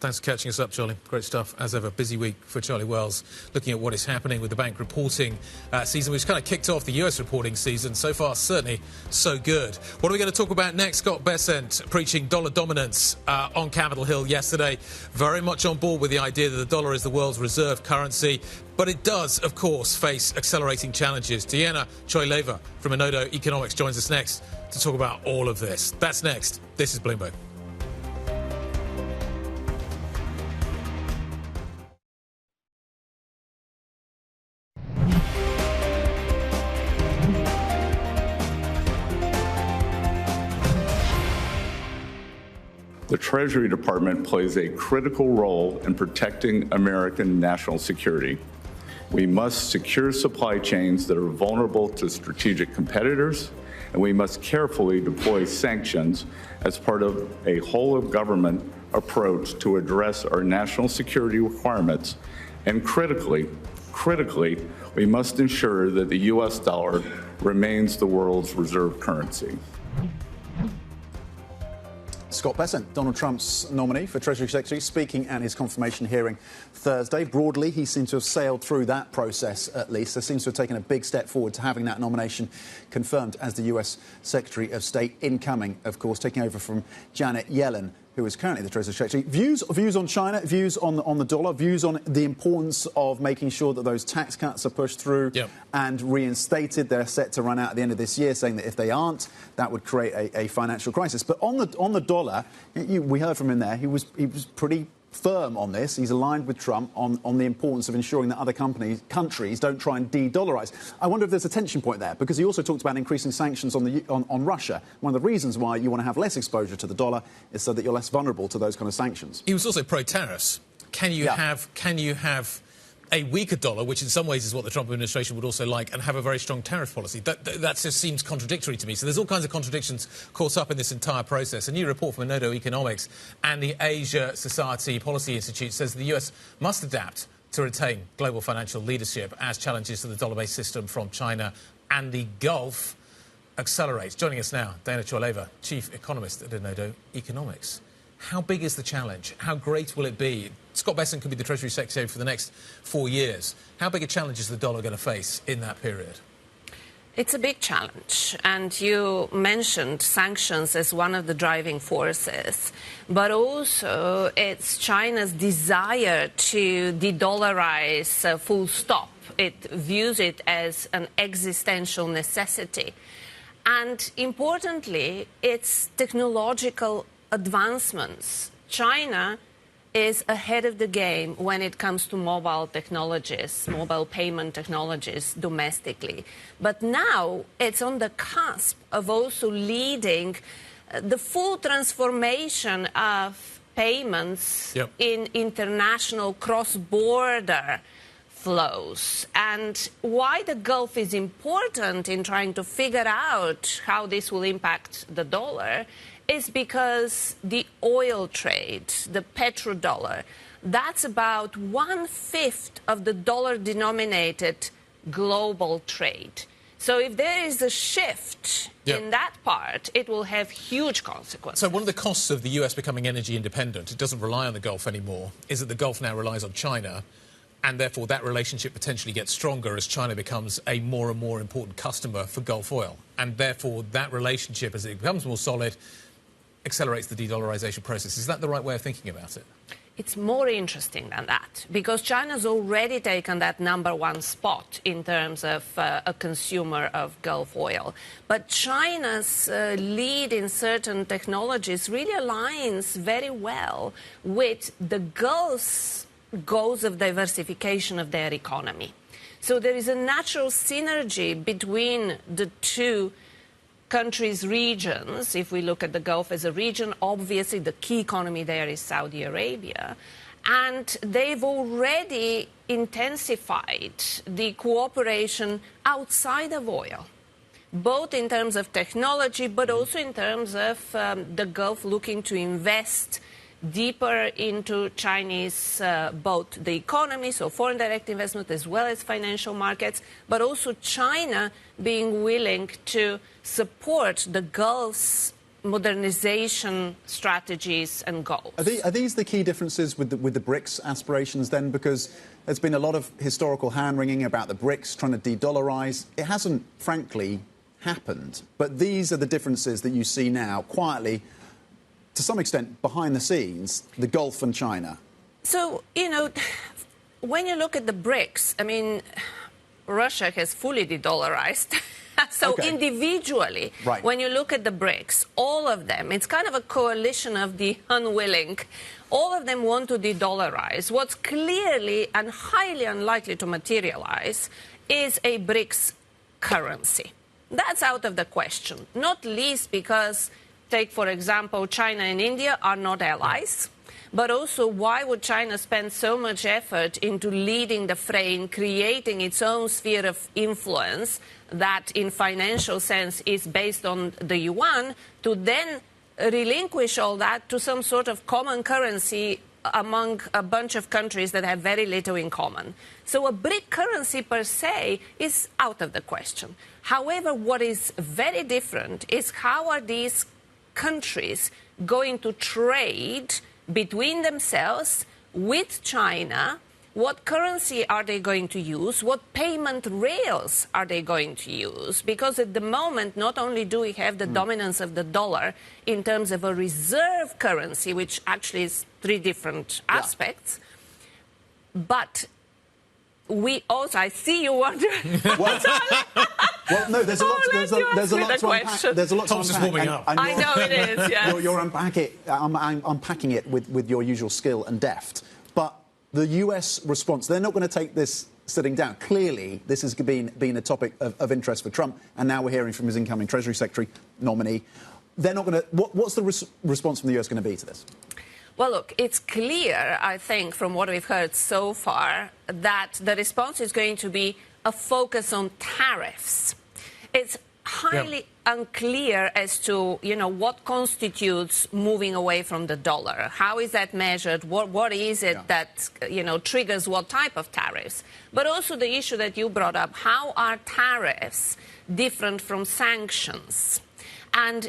Thanks for catching us up, Charlie. Great stuff, as ever. Busy week for Charlie Wells, looking at what is happening with the bank reporting season, which kind of kicked off the US reporting season. So far, certainly so good. What are we going to talk about next? Scott Bessent preaching dollar dominance on Capitol Hill yesterday. Very much on board with the idea that the dollar is the world's reserve currency. But it does, of course, face accelerating challenges. Diana Choyleva from Enodo Economics joins us next to talk about all of this. That's next. This is Bloomberg. The Treasury Department plays a critical role in protecting American national security. We must secure supply chains that are vulnerable to strategic competitors, and we must carefully deploy sanctions as part of a whole-of-government approach to address our national security requirements. And critically, we must ensure that the U.S. dollar remains the world's reserve currency. Scott Bessent, Donald Trump's nominee for Treasury Secretary, speaking at his confirmation hearing Thursday. Broadly, he seems to have sailed through that process, at least. There seems to have taken a big step forward to having that nomination confirmed as the US Secretary of State, incoming, of course, taking over from Janet Yellen, who is currently the Treasury Secretary. Views on China, views on the dollar, views on the importance of making sure that those tax cuts are pushed through and reinstated. They're set to run out at the end of this year, saying that if they aren't, that would create a financial crisis. But on the dollar, we heard from him there. He was pretty firm on this. He's aligned with Trump on the importance of ensuring that other countries don't try and de-dollarize. I wonder if there's a tension point there, because he also talked about increasing sanctions on Russia. One of the reasons why you want to have less exposure to the dollar is so that you're less vulnerable to those kind of sanctions. He was also pro-tariffs. Can you have a weaker dollar, which in some ways is what the Trump administration would also like, and have a very strong tariff policy? That just seems contradictory to me. So there's all kinds of contradictions caught up in this entire process. A new report from Enodo Economics and the Asia Society Policy Institute says the US must adapt to retain global financial leadership as challenges to the dollar-based system from China and the Gulf accelerates. Joining us now, Dana Choyleva, Chief Economist at Enodo Economics. How big is the challenge? How great will it be? Scott Bessent could be the Treasury Secretary for the next 4 years. How big a challenge is the dollar going to face in that period? It's a big challenge, and you mentioned sanctions as one of the driving forces, but also it's China's desire to de-dollarize full stop. It views it as an existential necessity. And importantly, it's technological advancements. China is ahead of the game when it comes to mobile technologies, mobile payment technologies domestically. But now it's on the cusp of also leading the full transformation of payments in international cross-border flows. And why the Gulf is important in trying to figure out how this will impact the dollar is because the oil trade, the petrodollar, that's about 1/5 of the dollar-denominated global trade. So if there is a shift in that part, it will have huge consequences. So one of the costs of the US becoming energy independent, it doesn't rely on the Gulf anymore, is that the Gulf now relies on China, and therefore that relationship potentially gets stronger as China becomes a more and more important customer for Gulf oil. And therefore that relationship, as it becomes more solid, accelerates the de-dollarization process. Is that the right way of thinking about it? It's more interesting than that, because China's already taken that #1 spot in terms of a consumer of Gulf oil. But China's lead in certain technologies really aligns very well with the Gulf's goals of diversification of their economy. So there is a natural synergy between the two countries' regions. If we look at the Gulf as a region, obviously the key economy there is Saudi Arabia. And they've already intensified the cooperation outside of oil, both in terms of technology, but also in terms of the Gulf looking to invest deeper into Chinese, both the economy, so foreign direct investment, as well as financial markets, but also China being willing to support the Gulf's modernization strategies and goals. Are these the key differences with the BRICS aspirations then? Because there's been a lot of historical hand-wringing about the BRICS trying to de-dollarize. It hasn't, frankly, happened. But these are the differences that you see now, quietly, to some extent, behind the scenes, the Gulf and China. So, you know, when you look at the BRICS, I mean, Russia has fully de-dollarized. So individually, when you look at the BRICS, all of them, it's kind of a coalition of the unwilling. All of them want to de-dollarize. What's clearly and highly unlikely to materialize is a BRICS currency. That's out of the question, not least because, take, for example, China and India are not allies. But also, why would China spend so much effort into leading the fray, in creating its own sphere of influence that, in financial sense, is based on the yuan, to then relinquish all that to some sort of common currency among a bunch of countries that have very little in common? So a BRIC currency per se is out of the question. However, what is very different is how are these countries going to trade between themselves, with China, What currency are they going to use? What payment rails are they going to use? Because at the moment, not only do we have the dominance of the dollar in terms of a reserve currency, which actually is three different aspects, but we also, I see you wondering. Well, no, there's a lot. There's a lot to unpack. There's a lot to unpack. I know it is. Yeah. You're unpacking it with your usual skill and deft. But the US response, they're not going to take this sitting down. Clearly, this has been a topic of interest for Trump, and now we're hearing from his incoming Treasury Secretary nominee. They're not going to. What's the response from the US going to be to this? Well, look, it's clear, I think, from what we've heard so far, that the response is going to be a focus on tariffs. It's highly unclear as to, what constitutes moving away from the dollar. How is that measured? What is it that, triggers what type of tariffs? But also the issue that you brought up, how are tariffs different from sanctions? And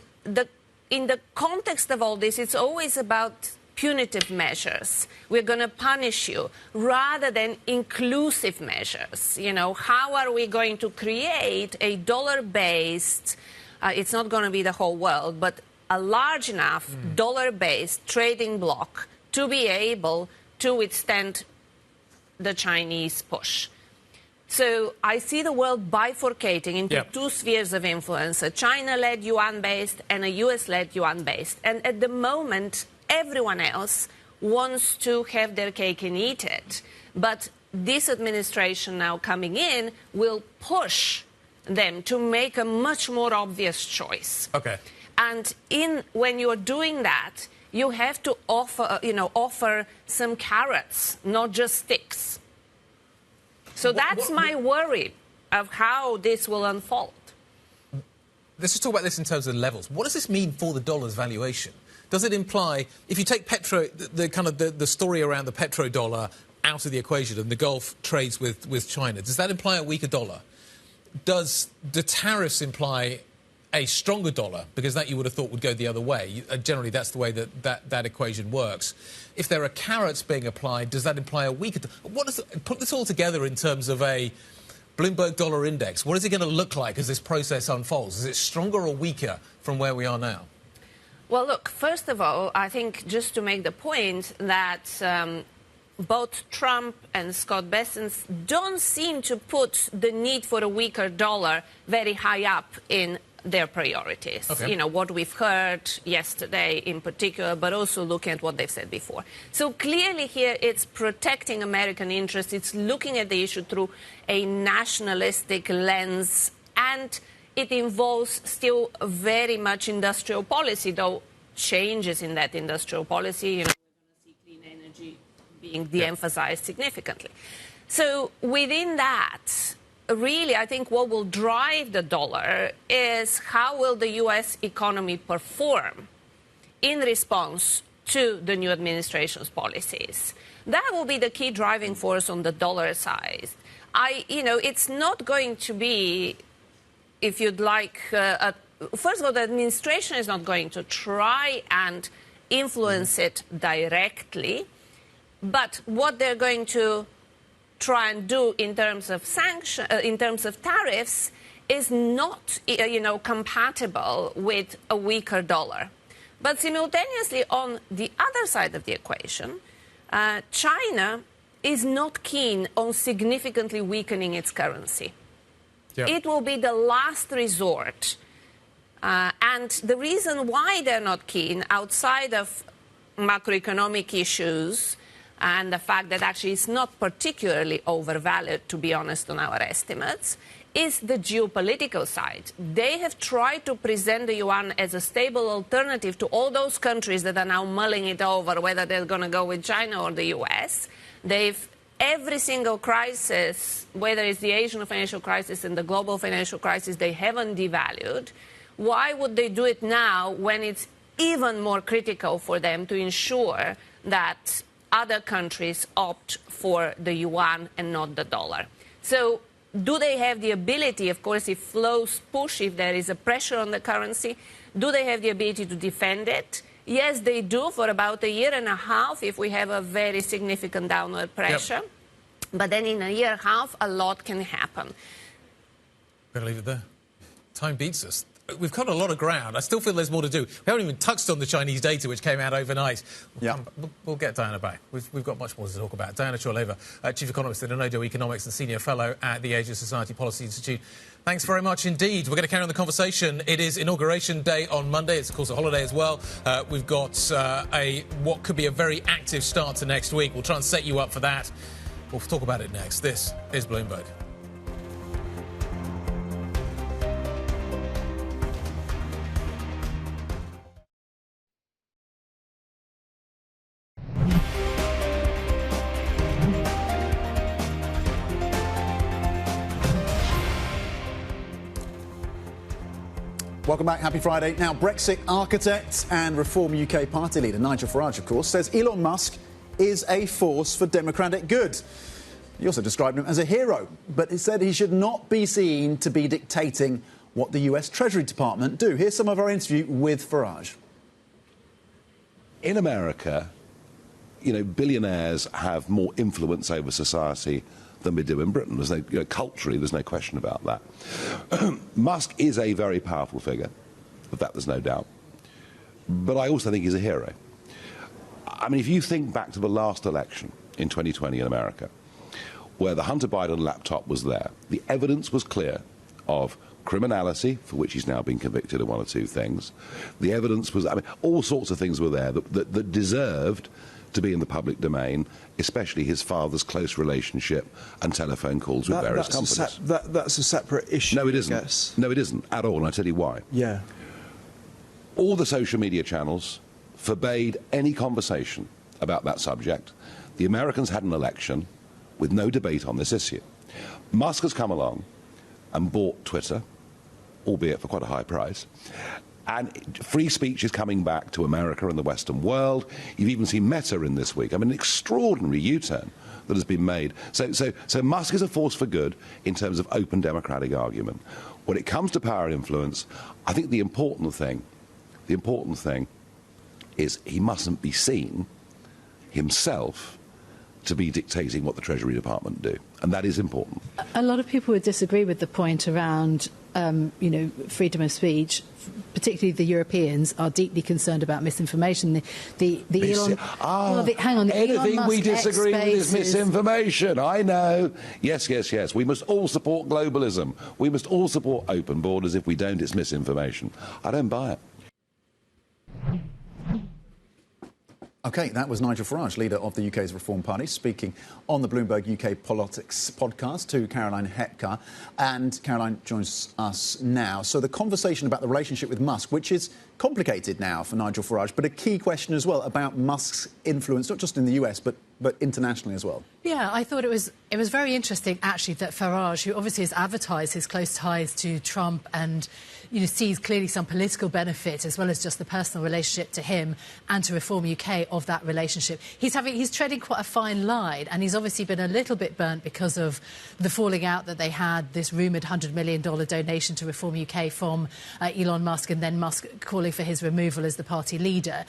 in the context of all this, it's always about punitive measures. We're going to punish you rather than inclusive measures. How are we going to create a dollar-based, it's not going to be the whole world, but a large enough dollar-based trading bloc to be able to withstand the Chinese push. So I see the world bifurcating into two spheres of influence, a China-led yuan-based and a US-led yuan-based. And at the moment, everyone else wants to have their cake and eat it. But this administration now coming in will push them to make a much more obvious choice. Okay. And when you're doing that, you have to offer some carrots, not just sticks. So that's my worry of how this will unfold. Let's just talk about this in terms of levels. What does this mean for the dollar's valuation? Does it imply, if you take the story around the petrodollar out of the equation and the Gulf trades with China, does that imply a weaker dollar? Does the tariffs imply a stronger dollar? Because that you would have thought would go the other way. Generally, that's the way that equation works. If there are carrots being applied, does that imply a weaker dollar? Put this all together in terms of a Bloomberg dollar index. What is it going to look like as this process unfolds? Is it stronger or weaker from where we are now? Well, look, first of all, I think just to make the point that both Trump and Scott Bessent don't seem to put the need for a weaker dollar very high up in their priorities. Okay. What we've heard yesterday in particular, but also looking at what they've said before. So clearly here it's protecting American interests. It's looking at the issue through a nationalistic lens, and it involves still very much industrial policy, though changes in that industrial policy. We're going to see clean energy being de-emphasized significantly. So within that, really, I think what will drive the dollar is how will the U.S. economy perform in response to the new administration's policies. That will be the key driving force on the dollar side. It's not going to be, if you'd like, first of all, the administration is not going to try and influence it directly, but what they're going to try and do in terms of in terms of tariffs is not, compatible with a weaker dollar. But simultaneously, on the other side of the equation, China is not keen on significantly weakening its currency. Yep. It will be the last resort. And the reason why they're not keen, outside of macroeconomic issues and the fact that actually it's not particularly overvalued, to be honest, on our estimates, is the geopolitical side. They have tried to present the yuan as a stable alternative to all those countries that are now mulling it over, whether they're going to go with China or the US. Every single crisis, whether it's the Asian financial crisis and the global financial crisis, they haven't devalued. Why would they do it now when it's even more critical for them to ensure that other countries opt for the yuan and not the dollar? So do they have the ability, of course, if flows push, if there is a pressure on the currency, do they have the ability to defend it? Yes, they do for about a year and a half if we have a very significant downward pressure. Yep. But then in a year and a half, a lot can happen. Better leave it there. Time beats us. We've covered a lot of ground. I still feel there's more to do. We haven't even touched on the Chinese data, which came out overnight. We'll get Diana back. We've got much more to talk about. Diana Choyleva, Chief Economist at Enodo Economics and Senior Fellow at the Asia Society Policy Institute. Thanks very much indeed. We're going to carry on the conversation. It is Inauguration Day on Monday. It's, of course, a holiday as well. We've got what could be a very active start to next week. We'll try and set you up for that. We'll talk about it next. This is Bloomberg. Welcome back. Happy Friday. Now, Brexit architect and Reform UK party leader Nigel Farage, of course, says Elon Musk is a force for democratic good. He also described him as a hero, but he said he should not be seen to be dictating what the US Treasury Department do. Here's some of our interview with Farage. In America, you know, billionaires have more influence over society than we do in Britain. There's no, culturally, there's no question about that. Musk is a very powerful figure, of that there's no doubt. But I also think he's a hero. I mean, if you think back to the last election in 2020 in America, where the Hunter Biden laptop was there, the evidence was clear of criminality, for which he's now been convicted of one or two things. The evidence was, I mean, all sorts of things were there that deserved to be in the public domain, especially his father's close relationship and telephone calls with various companies. That's a separate issue. No, it isn't. No, it isn't at all, and I'll tell you why. Yeah. All the social media channels forbade any conversation about that subject. The Americans had an election with no debate on this issue. Musk has come along and bought Twitter, albeit for quite a high price. And free speech is coming back to America and the Western world. You've even seen Meta in this week. I mean, an extraordinary U-turn that has been made. So Musk is a force for good in terms of open democratic argument. When it comes to power influence, I think the important thing is he mustn't be seen himself to be dictating what the Treasury Department do. And that is important. A lot of people would disagree with the point around freedom of speech. Particularly the Europeans are deeply concerned about misinformation. The Elon... hang on. Anything we disagree with is misinformation. I know. Yes. We must all support globalism. We must all support open borders. If we don't, it's misinformation. I don't buy it. OK, that was Nigel Farage, leader of the UK's Reform Party, speaking on the Bloomberg UK Politics podcast to Caroline Hepker. And Caroline joins us now. So the conversation about the relationship with Musk, which is complicated now for Nigel Farage, but a key question as well about Musk's influence, not just in the US, but internationally as well. Yeah, I thought it was very interesting, actually, that Farage, who obviously has advertised his close ties to Trump and sees clearly some political benefit as well as just the personal relationship to him and to Reform UK of that relationship. He's treading quite a fine line, and he's obviously been a little bit burnt because of the falling out that they had, this rumoured $100 million donation to Reform UK from Elon Musk, and then Musk calling for his removal as the party leader.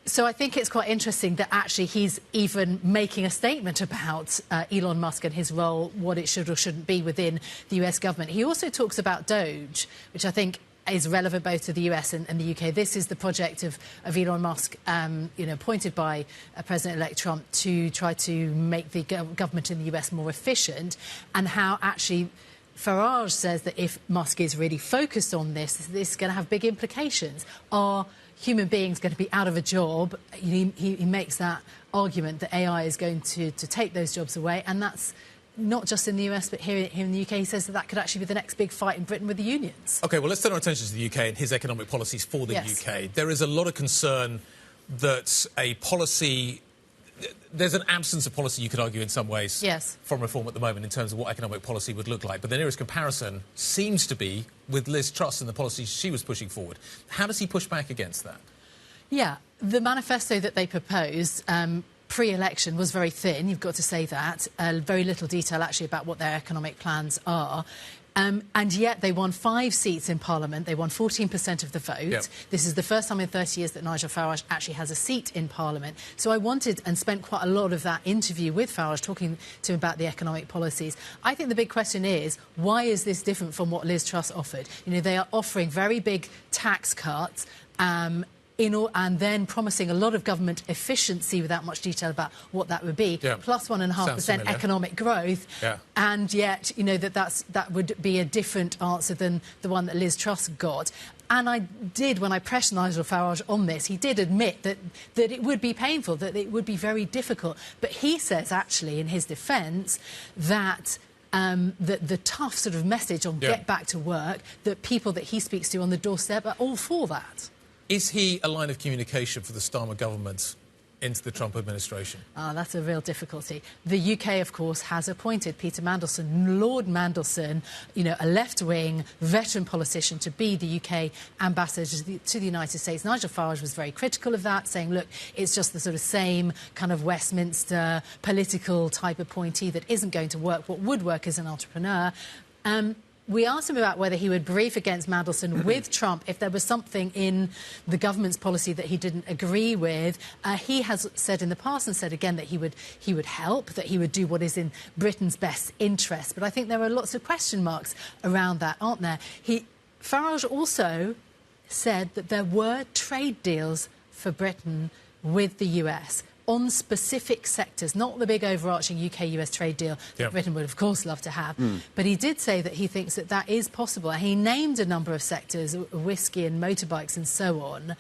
So I think it's quite interesting that actually he's even making a statement about Elon Musk and his role, what it should or shouldn't be within the US government. He also talks about Doge, which I think is relevant both to the US and the UK. This is the project of Elon Musk, appointed by President-elect Trump to try to make the government in the US more efficient, and how actually Farage says that if Musk is really focused on this is going to have big implications. Are human beings going to be out of a job? He makes that argument that AI is going to take those jobs away, and that's not just in the US, but here in the UK. He says that could actually be the next big fight in Britain with the unions. OK, well, let's turn our attention to the UK and his economic policies for the UK. There is a lot of concern that there's an absence of policy, you could argue, in some ways, from Reform at the moment in terms of what economic policy would look like. But the nearest comparison seems to be with Liz Truss and the policies she was pushing forward. How does he push back against that? Yeah, the manifesto that they proposed pre-election was very thin, you've got to say that. Very little detail, actually, about what their economic plans are. And yet they won 5 seats in Parliament. They won 14% of the vote. Yep. This is the first time in 30 years that Nigel Farage actually has a seat in Parliament. So I wanted and spent quite a lot of that interview with Farage talking to him about the economic policies. I think the big question is, why is this different from what Liz Truss offered? You know, they are offering very big tax cuts, and then promising a lot of government efficiency without much detail about what that would be, plus 1.5% economic growth, and yet, you know, that would be a different answer than the one that Liz Truss got. And I did, when I pressed Nigel Farage on this, he did admit that it would be painful, that it would be very difficult. But he says, actually, in his defence, that the tough sort of message on get back to work, that people that he speaks to on the doorstep are all for that. Is he a line of communication for the Starmer government into the Trump administration? That's a real difficulty. The UK, of course, has appointed Peter Mandelson, Lord Mandelson, you know, a left-wing veteran politician, to be the UK ambassador to the United States. Nigel Farage was very critical of that, saying, look, it's just the sort of same kind of Westminster political type appointee that isn't going to work. What would work is an entrepreneur. We asked him about whether he would brief against Mandelson with Trump if there was something in the government's policy that he didn't agree with. He has said in the past and said again that he would help, that he would do what is in Britain's best interest. But I think there are lots of question marks around that, aren't there? Farage also said that there were trade deals for Britain with the US on specific sectors, not the big overarching UK-US trade deal that Britain would, of course, love to have. But he did say that he thinks that that is possible. He named a number of sectors, whiskey and motorbikes and so on.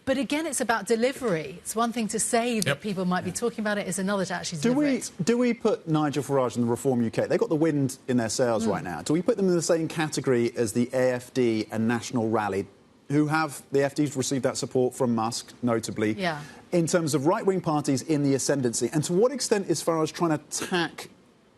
But again, it's about delivery. It's one thing to say that people might be talking about it, it's another to actually deliver it. Do we put Nigel Farage and the Reform UK, they've got the wind in their sails right now, do we put them in the same category as the AFD and National Rally, who have, the AFD's received that support from Musk, notably, in terms of right-wing parties in the ascendancy? And to what extent is Farage trying to tack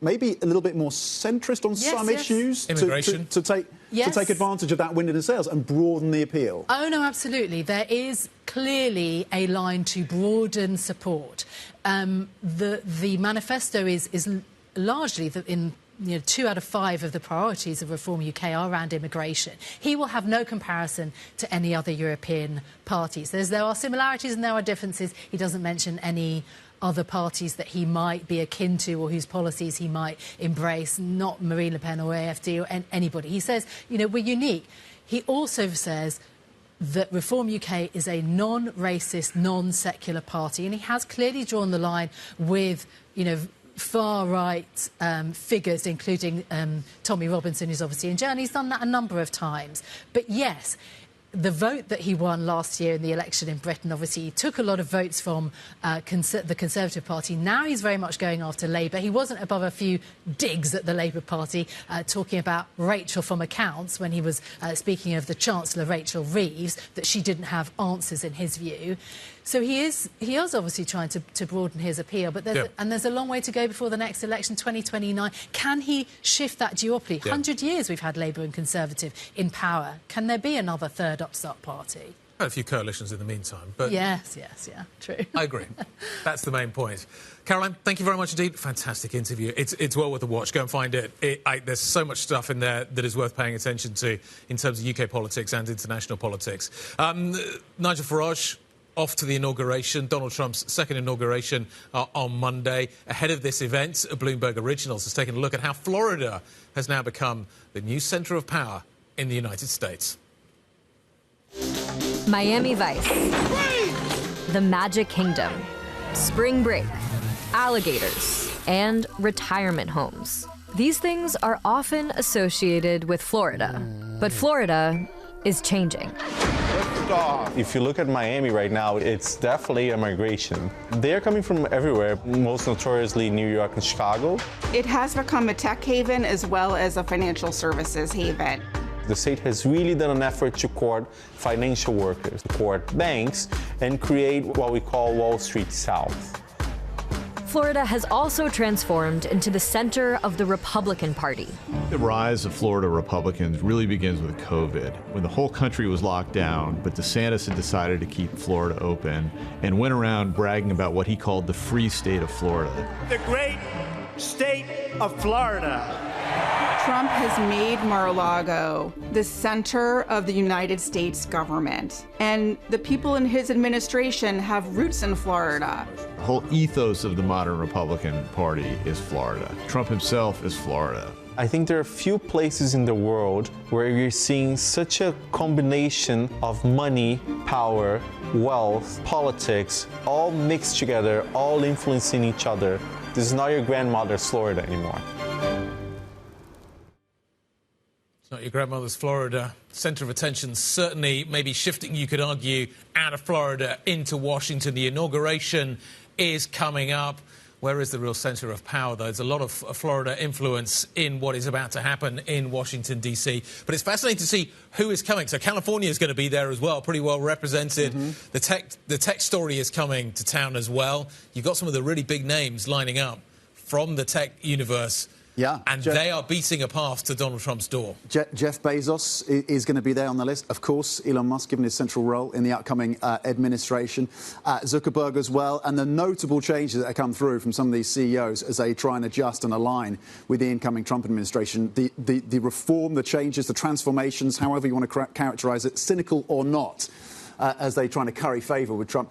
maybe a little bit more centrist on some issues to take advantage of that wind in the sails and broaden the appeal? Oh, no, absolutely. There is clearly a line to broaden support. The manifesto is largely in 2 out of 5 of the priorities of Reform UK are around immigration. He will have no comparison to any other European parties. There are similarities and there are differences. He doesn't mention any other parties that he might be akin to or whose policies he might embrace, not Marine Le Pen or AFD or anybody. He says, we're unique. He also says that Reform UK is a non-racist, non-secular party, and he has clearly drawn the line with, far-right figures, including Tommy Robinson, who's obviously in jail. He's done that a number of times. But yes, the vote that he won last year in the election in Britain, obviously, he took a lot of votes from the Conservative Party. Now he's very much going after Labour. He wasn't above a few digs at the Labour Party, talking about Rachel from accounts when he was speaking of the Chancellor, Rachel Reeves, that she didn't have answers in his view. So he is obviously trying to broaden his appeal, but there's a long way to go before the next election, 2029. Can he shift that duopoly? 100 years we've had Labour and Conservative in power. Can there be another third upstart party? Had a few coalitions in the meantime, but... Yes, true. I agree. That's the main point. Caroline, thank you very much indeed. Fantastic interview. It's well worth a watch. Go and find it. There's so much stuff in there that is worth paying attention to in terms of UK politics and international politics. Nigel Farage off to the inauguration, Donald Trump's second inauguration on Monday. Ahead of this event, Bloomberg Originals has taken a look at how Florida has now become the new centre of power in the United States. Miami Vice, the Magic Kingdom, spring break, alligators, and retirement homes. These things are often associated with Florida, but Florida is changing. If you look at Miami right now, it's definitely a migration. They're coming from everywhere, most notoriously New York and Chicago. It has become a tech haven as well as a financial services haven. The state has really done an effort to court financial workers, court banks, and create what we call Wall Street South. Florida has also transformed into the center of the Republican Party. The rise of Florida Republicans really begins with COVID, when the whole country was locked down, but DeSantis had decided to keep Florida open and went around bragging about what he called the free state of Florida. The great state of Florida. Trump has made Mar-a-Lago the center of the United States government, and the people in his administration have roots in Florida. The whole ethos of the modern Republican Party is Florida. Trump himself is Florida. I think there are few places in the world where you're seeing such a combination of money, power, wealth, politics, all mixed together, all influencing each other. This is not your grandmother's Florida anymore. It's not your grandmother's Florida. Centre of attention certainly maybe shifting, you could argue, out of Florida into Washington. The inauguration is coming up. Where is the real centre of power, though? There's a lot of Florida influence in what is about to happen in Washington, D.C. But it's fascinating to see who is coming. So California is going to be there as well, pretty well represented. The tech story is coming to town as well. You've got some of the really big names lining up from the tech universe. Yeah. And they are beating a path to Donald Trump's door. Jeff Bezos is going to be there on the list. Of course, Elon Musk, given his central role in the upcoming administration. Zuckerberg as well. And the notable changes that have come through from some of these CEOs as they try and adjust and align with the incoming Trump administration. The reform, the changes, the transformations, however you want to characterise it, cynical or not, as they trying to curry favour with Trump.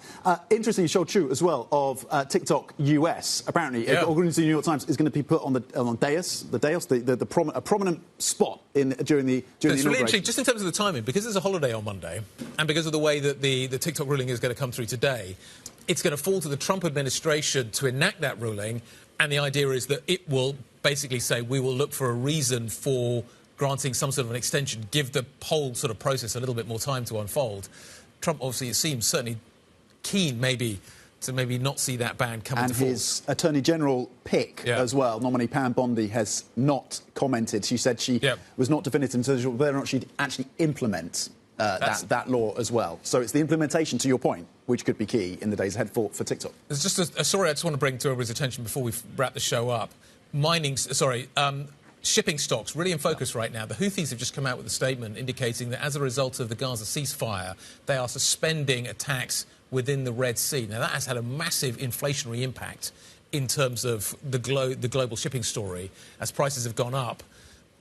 Interestingly, Shou Chu as well of TikTok US, apparently, according to the New York Times, is going to be put on the dais, a prominent spot during the It's really inauguration. interesting, just in terms of the timing, because there's a holiday on Monday, and because of the way that the TikTok ruling is going to come through today, it's going to fall to the Trump administration to enact that ruling, and the idea is that it will basically say we will look for a reason for granting some sort of an extension, give the whole sort of process a little bit more time to unfold. Trump, obviously, it seems certainly keen, maybe, to maybe not see that ban come into force. And his Attorney General pick as well, nominee Pam Bondi, has not commented. She said she was not definitive in terms of whether or not she'd actually implement that law as well. So it's the implementation, to your point, which could be key in the days ahead for TikTok. There's just a story I just want to bring to everybody's attention before we wrap the show up. Shipping stocks really in focus right now. The Houthis have just come out with a statement indicating that as a result of the Gaza ceasefire, they are suspending attacks within the Red Sea. Now, that has had a massive inflationary impact in terms of the global shipping story as prices have gone up,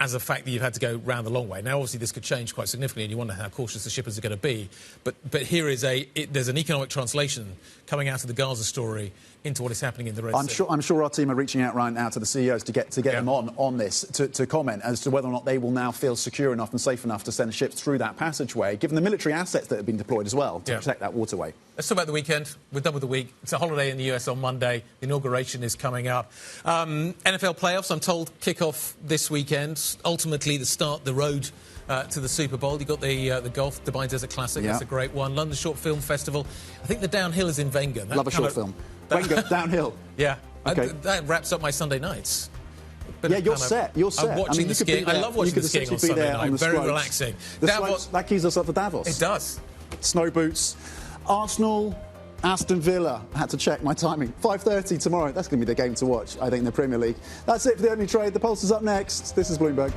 as a fact that you've had to go round the long way. Now, obviously, this could change quite significantly, and you wonder how cautious the shippers are going to be. But here is there's an economic translation coming out of the Gaza story into what is happening in the Red Sea. I'm sure our team are reaching out right now to the CEOs to get them on this, to comment as to whether or not they will now feel secure enough and safe enough to send ships through that passageway, given the military assets that have been deployed as well to protect that waterway. Let's talk about the weekend. We're done with the week. It's a holiday in the US on Monday. The inauguration is coming up. NFL playoffs, I'm told, kick off this weekend. Ultimately, the road to the Super Bowl. You've got the golf, Dubai Desert Classic. That's a great one. London Short Film Festival. I think the downhill is in Wenger. Love a short film. Wenger, downhill. Yeah. Okay. That wraps up my Sunday nights. You're set. I'm watching the skiing. I love watching the skiing on Sunday night. Very relaxing. That keys us up for Davos. It does. Snow boots. Arsenal, Aston Villa. I had to check my timing. 5:30 tomorrow. That's going to be the game to watch, I think, in the Premier League. That's it for the Opening Trade. The Pulse is up next. This is Bloomberg.